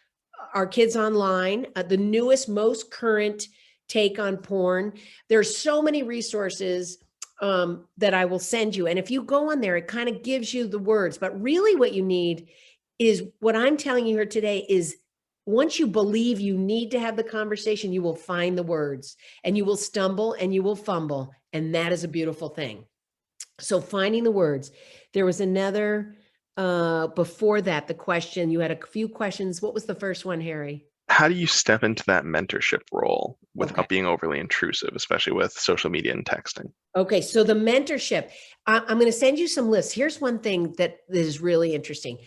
Our Kids Online, the newest, most current take on porn. There's so many resources that I will send you. And if you go on there, it kind of gives you the words, but really what you need is what I'm telling you here today is once you believe you need to have the conversation, you will find the words and you will stumble and you will fumble. And that is a beautiful thing. So finding the words. There was another, before that, the question, you had a few questions. What was the first one, Harry? How do you step into that mentorship role without being overly intrusive, especially with social media and texting? Okay, so the mentorship, I'm going to send you some lists. Here's one thing that is really interesting.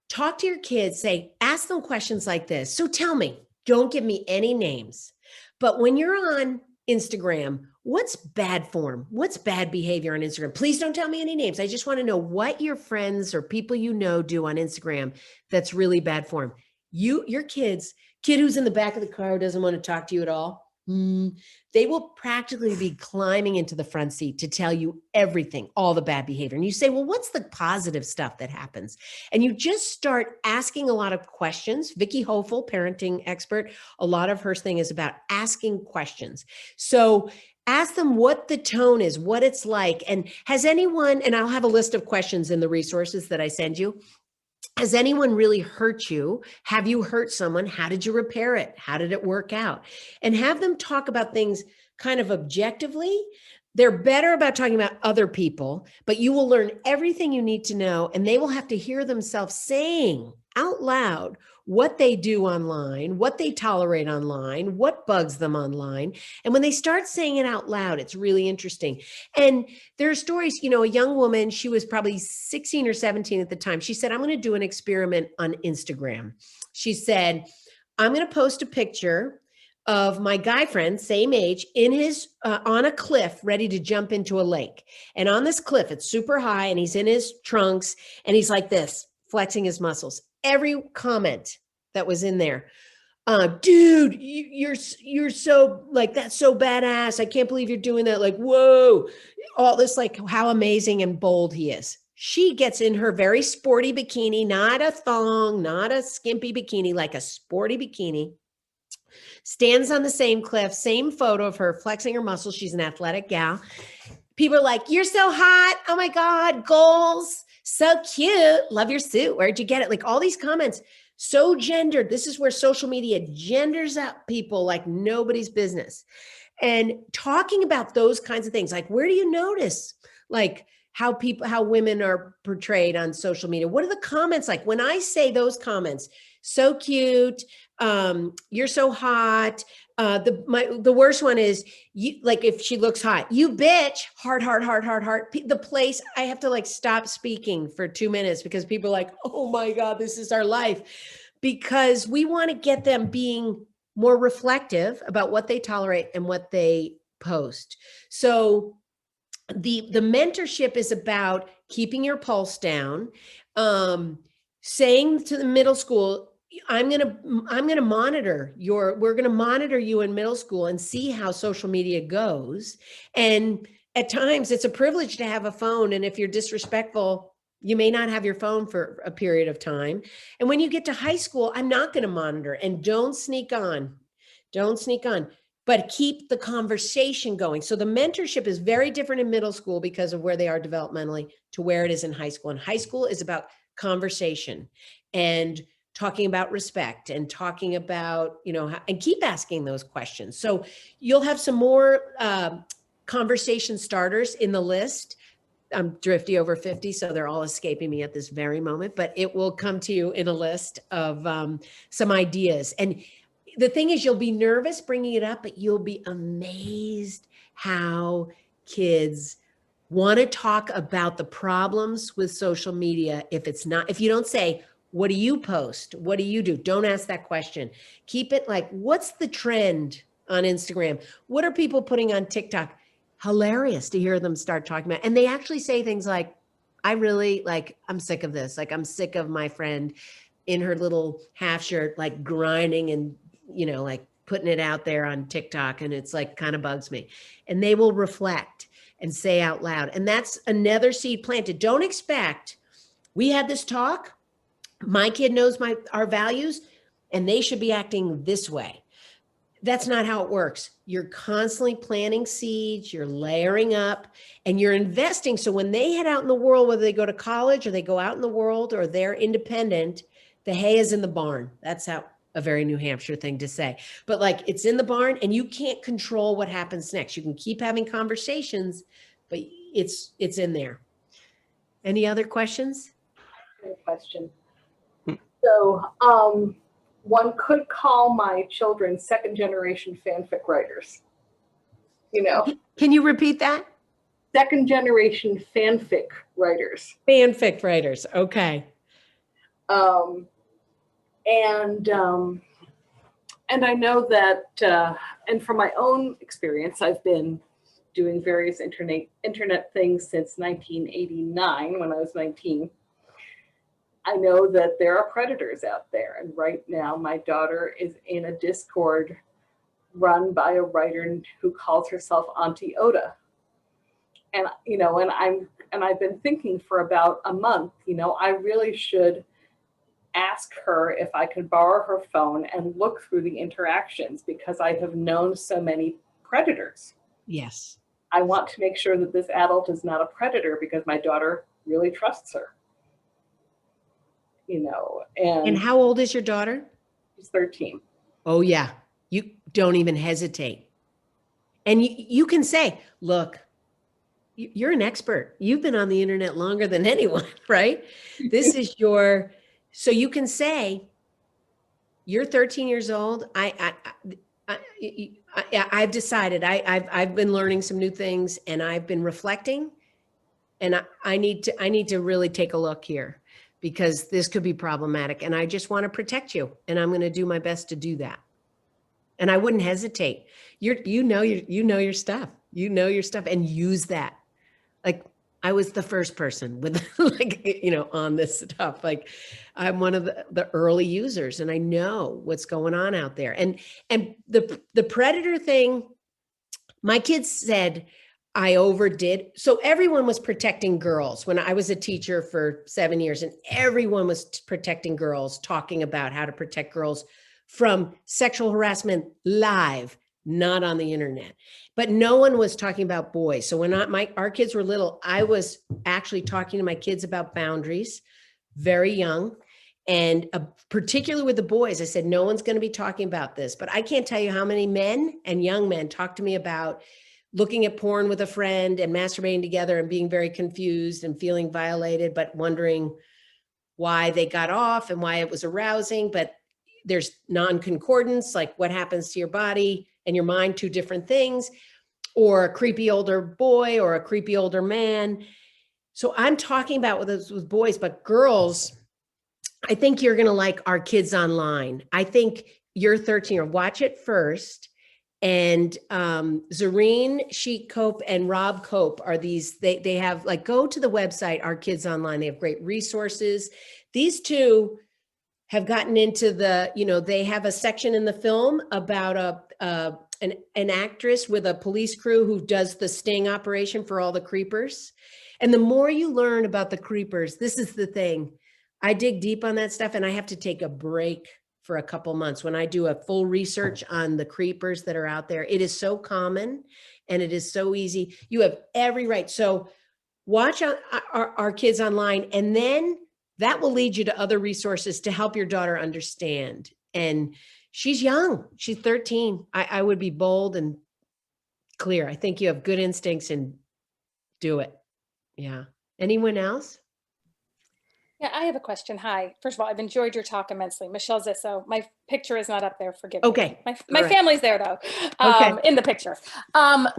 Talk to your kids, ask them questions like this. So tell me, don't give me any names, but when you're on Instagram, what's bad form? What's bad behavior on Instagram? Please don't tell me any names. I just want to know what your friends or people you know do on Instagram that's really bad form. Your kid who's in the back of the car who doesn't want to talk to you at all, they will practically be climbing into the front seat to tell you everything, all the bad behavior. And you say, well, what's the positive stuff that happens? And you just start asking a lot of questions. Vicki Hofel, parenting expert, a lot of her thing is about asking questions. So ask them what the tone is, what it's like. And has anyone, and I'll have a list of questions in the resources that I send you. Has anyone really hurt you? Have you hurt someone? How did you repair it? How did it work out? And have them talk about things kind of objectively. They're better about talking about other people, but you will learn everything you need to know, and they will have to hear themselves saying out loud what they do online, what they tolerate online, what bugs them online. And when they start saying it out loud, it's really interesting. And there are stories, a young woman, she was probably 16 or 17 at the time. She said, I'm going to do an experiment on Instagram. She said, I'm going to post a picture of my guy friend, same age, in his on a cliff, ready to jump into a lake. And on this cliff, it's super high, and he's in his trunks, and he's like this, flexing his muscles. Every comment that was in there, dude, you're so like, that's so badass. I can't believe you're doing that. Like, whoa, all this, like how amazing and bold he is. She gets in her very sporty bikini, not a thong, not a skimpy bikini, like a sporty bikini, stands on the same cliff, same photo of her flexing her muscles. She's an athletic gal. People are like, you're so hot. Oh my God, goals. So cute. Love your suit. Where'd you get it? Like all these comments, so gendered. This is where social media genders up people like nobody's business. And talking about those kinds of things, like where do you notice like how women are portrayed on social media? What are the comments like? When I say those comments, so cute. You're so hot. The worst one is you, like if she looks hot, you bitch, heart, heart, heart, heart, heart. The place, I have to like stop speaking for 2 minutes because people are like, oh my God, this is our life. Because we want to get them being more reflective about what they tolerate and what they post. So the mentorship is about keeping your pulse down, saying to the middle school, I'm going to monitor we're going to monitor you in middle school and see how social media goes. And at times it's a privilege to have a phone. And if you're disrespectful, you may not have your phone for a period of time. And when you get to high school, I'm not going to monitor, and don't sneak on, but keep the conversation going. So the mentorship is very different in middle school because of where they are developmentally to where it is in high school. And high school is about conversation and talking about respect and talking about, and keep asking those questions. So you'll have some more conversation starters in the list. I'm drifty over 50, so they're all escaping me at this very moment, but it will come to you in a list of some ideas. And the thing is, you'll be nervous bringing it up, but you'll be amazed how kids want to talk about the problems with social media. If you don't say, what do you post? What do you do? Don't ask that question. Keep it like, what's the trend on Instagram? What are people putting on TikTok? Hilarious to hear them start talking about. And they actually say things like, I'm sick of this. Like, I'm sick of my friend in her little half shirt, like grinding and, like putting it out there on TikTok. And it's like, kind of bugs me. And they will reflect and say out loud. And that's another seed planted. Don't expect, we had this talk, my kid knows our values, and they should be acting this way. That's not how it works. You're constantly planting seeds, you're layering up, and you're investing. So when they head out in the world, whether they go to college or they go out in the world or they're independent, the hay is in the barn. That's how a very New Hampshire thing to say. But like, it's in the barn and you can't control what happens next. You can keep having conversations, but it's in there. Any other questions? Question. So, one could call my children second generation fanfic writers. Can you repeat that? Second generation fanfic writers. Fanfic writers. Okay. And I know that, and from my own experience, I've been doing various internet things since 1989 when I was 19. I know that there are predators out there. And right now my daughter is in a Discord run by a writer who calls herself Auntie Oda. And, and I've been thinking for about a month, I really should ask her if I could borrow her phone and look through the interactions, because I have known so many predators. Yes. I want to make sure that this adult is not a predator, because my daughter really trusts her. And how old is your daughter? She's 13. Oh yeah. You don't even hesitate. And you can say, look, you're an expert. You've been on the internet longer than anyone, right? This is so you can say, you're 13 years old. I've decided I've been learning some new things, and I've been reflecting, and I need to really take a look here, because this could be problematic, and I just want to protect you, and I'm going to do my best to do that. And I wouldn't hesitate. You know your stuff, and use that. Like, I was the first person with on this stuff. Like, I'm one of the early users, and I know what's going on out there. And the predator thing, my kids said I overdid. So everyone was protecting girls when I was a teacher for 7 years, and everyone was protecting girls, talking about how to protect girls from sexual harassment live, not on the internet. But no one was talking about boys. So when our kids were little, I was actually talking to my kids about boundaries, very young. And particularly with the boys, I said, no one's going to be talking about this. But I can't tell you how many men and young men talk to me about looking at porn with a friend and masturbating together and being very confused and feeling violated, but wondering, why they got off and why it was arousing, but there's non-concordance, like what happens to your body and your mind, two different things, or a creepy older boy or a creepy older man. So I'm talking about with boys, but girls, I think you're going to like Our Kids Online. I think you're 13 or watch it first. And Zareen Sheik Cope and Rob Cope are these, they have like, go to the website, Our Kids Online. They have great resources. These two have gotten into the, they have a section in the film about an actress with a police crew who does the sting operation for all the creepers. And the more you learn about the creepers, this is the thing. I dig deep on that stuff and I have to take a break for a couple months when I do a full research on the creepers that are out there. It is so common and it is so easy. You have every right. So watch our Kids Online, and then that will lead you to other resources to help your daughter understand. And she's young, she's 13. I would be bold and clear. I think you have good instincts and do it. Yeah. Anyone else? Yeah, I have a question. Hi. First of all, I've enjoyed your talk immensely. Michelle Zisso. My picture is not up there. Forgive me. Okay. My right. family's there though, Okay. in the picture.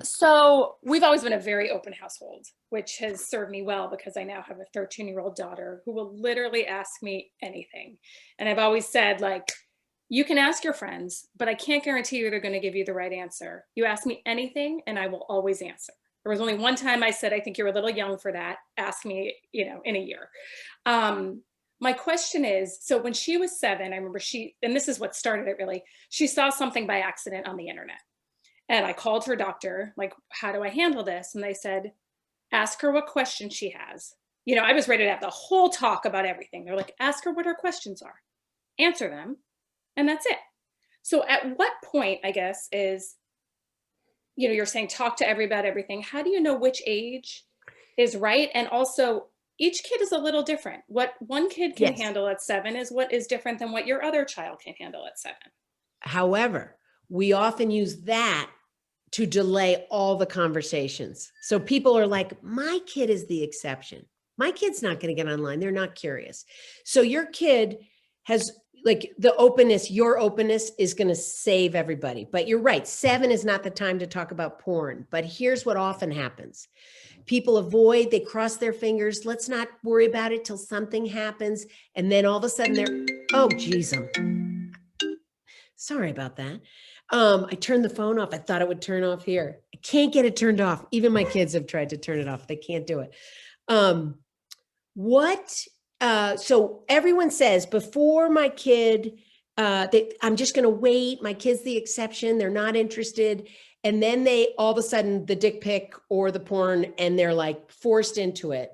So we've always been a very open household, which has served me well because I now have a 13-year-old daughter who will literally ask me anything. And I've always said, like, you can ask your friends, but I can't guarantee you they're going to give you the right answer. You ask me anything and I will always answer. There was only one time I said, I think you're a little young for that. Ask me, in a year. My question is, so when she was 7, I remember and this is what started it really, she saw something by accident on the internet. And I called her doctor, like, how do I handle this? And they said, ask her what questions she has. I was ready to have the whole talk about everything. They're like, ask her what her questions are, answer them, and that's it. So at what point, I guess, is, you're saying talk to everybody about everything. How do you know which age is right? And also, each kid is a little different. What one kid can handle at 7 is what is different than what your other child can handle at 7. However, we often use that to delay all the conversations. So people are like, my kid is the exception. My kid's not going to get online. They're not curious. So your kid has, like, the openness, your openness is going to save everybody. But you're right. 7 is not the time to talk about porn. But here's what often happens. People avoid, they cross their fingers. Let's not worry about it till something happens. And then all of a sudden they're, oh, geez, sorry about that. I turned the phone off. I thought it would turn off here. I can't get it turned off. Even my kids have tried to turn it off. They can't do it. So everyone says before my kid, I'm just going to wait. My kid's the exception. They're not interested. And then they, all of a sudden, the dick pic or the porn, and they're like forced into it.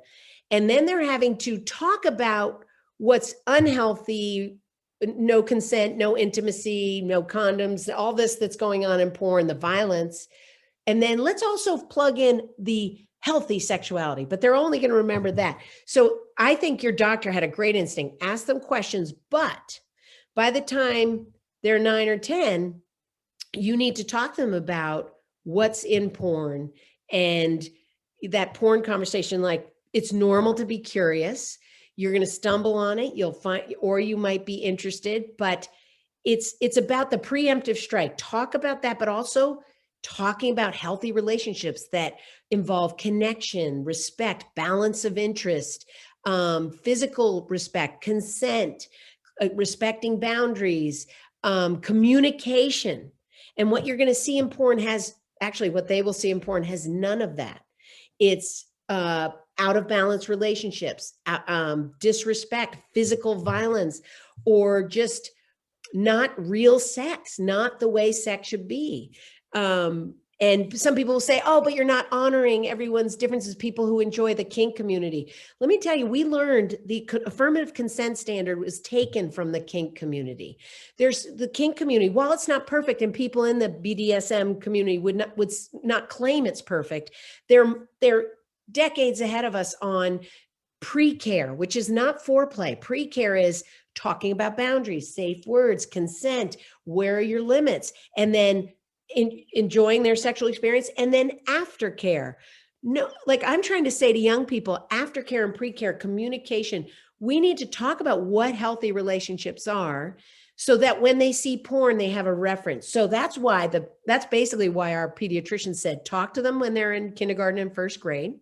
And then they're having to talk about what's unhealthy, no consent, no intimacy, no condoms, all this that's going on in porn, the violence. And then let's also plug in the healthy sexuality, but they're only going to remember that. So I think your doctor had a great instinct. Ask them questions, but by the time they're 9 or 10, you need to talk to them about what's in porn and that porn conversation. Like, it's normal to be curious. You're going to stumble on it. You'll find, or you might be interested, but it's about the preemptive strike. Talk about that, but also talking about healthy relationships that involve connection, respect, balance of interest, physical respect, consent, respecting boundaries, communication. And what you're going to see in porn what they will see in porn has none of that. It's out of balance relationships, disrespect, physical violence, or just not real sex, not the way sex should be. And some people will say, oh, but you're not honoring everyone's differences, people who enjoy the kink community. Let me tell you, we learned the affirmative consent standard was taken from the kink community. There's the kink community, while it's not perfect, and people in the BDSM community would not claim it's perfect, they're decades ahead of us on pre-care, which is not foreplay. Pre-care is talking about boundaries, safe words, consent, where are your limits, and then enjoying their sexual experience, and then aftercare. No, like I'm trying to say to young people, aftercare and pre-care communication. we need to talk about what healthy relationships are so that when they see porn, they have a reference. So that's basically why our pediatrician said, talk to them when they're in kindergarten and first grade.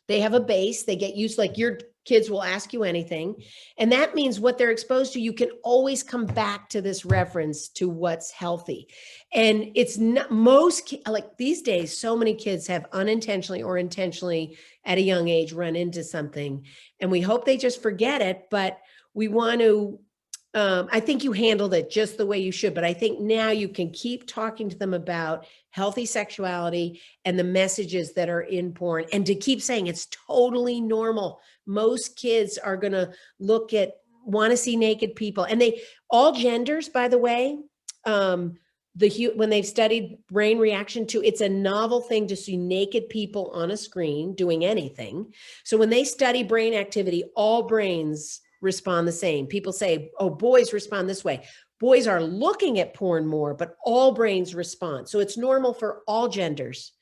They have a base, they get used, like your kids will ask you anything. And that means what they're exposed to, you can always come back to this reference to what's healthy. And it's not like these days, so many kids have unintentionally or intentionally at a young age run into something. And we hope they just forget it, but we want to, I think you handled it just the way you should, but I think now you can keep talking to them about healthy sexuality and the messages that are in porn, and to keep saying it's totally normal. Most kids are going to want to see naked people, and all genders, by the way, when they've studied brain reaction to, it's a novel thing to see naked people on a screen doing anything. So when they study brain activity, all brains respond the same. People say, oh, boys respond this way. Boys are looking at porn more, but all brains respond. So it's normal for all genders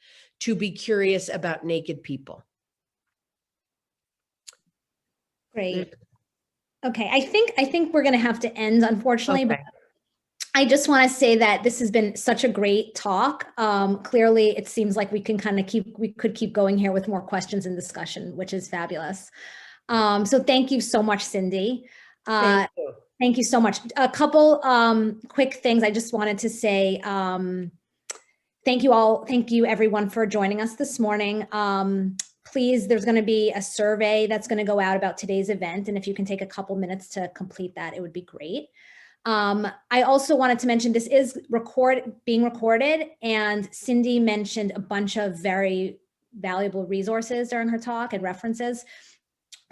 to be curious about naked people. Great. Okay, I think we're going to have to end, unfortunately, Okay. but I just want to say that this has been such a great talk. Clearly, it seems like we could keep going here with more questions and discussion, which is fabulous. So thank you so much, Cindy. Thank you. Thank you so much. A couple quick things I just wanted to say. Thank you all. Thank you everyone for joining us this morning. Please, there's going to be a survey that's going to go out about today's event. And if you can take a couple minutes to complete that, it would be great. I also wanted to mention this is being recorded, and Cindy mentioned a bunch of very valuable resources during her talk and references.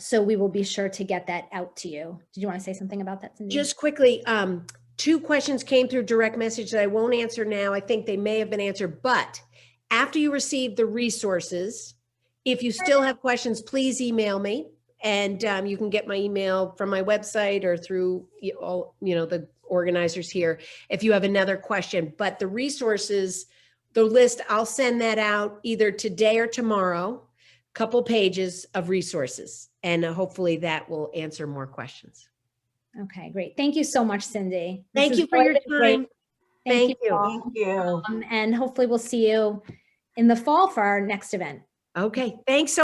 So we will be sure to get that out to you. Did you want to say something about that, Cindy? Just quickly, 2 questions came through direct message that I won't answer now. I think they may have been answered, but after you receive the resources, if you still have questions, please email me, and you can get my email from my website or through the organizers here if you have another question. But the resources, the list, I'll send that out either today or tomorrow, a couple pages of resources, and hopefully that will answer more questions. Okay, great. Thank you so much, Cindy. Thank you for your time. Thank you. all. Thank you. And hopefully we'll see you in the fall for our next event. Okay, thanks so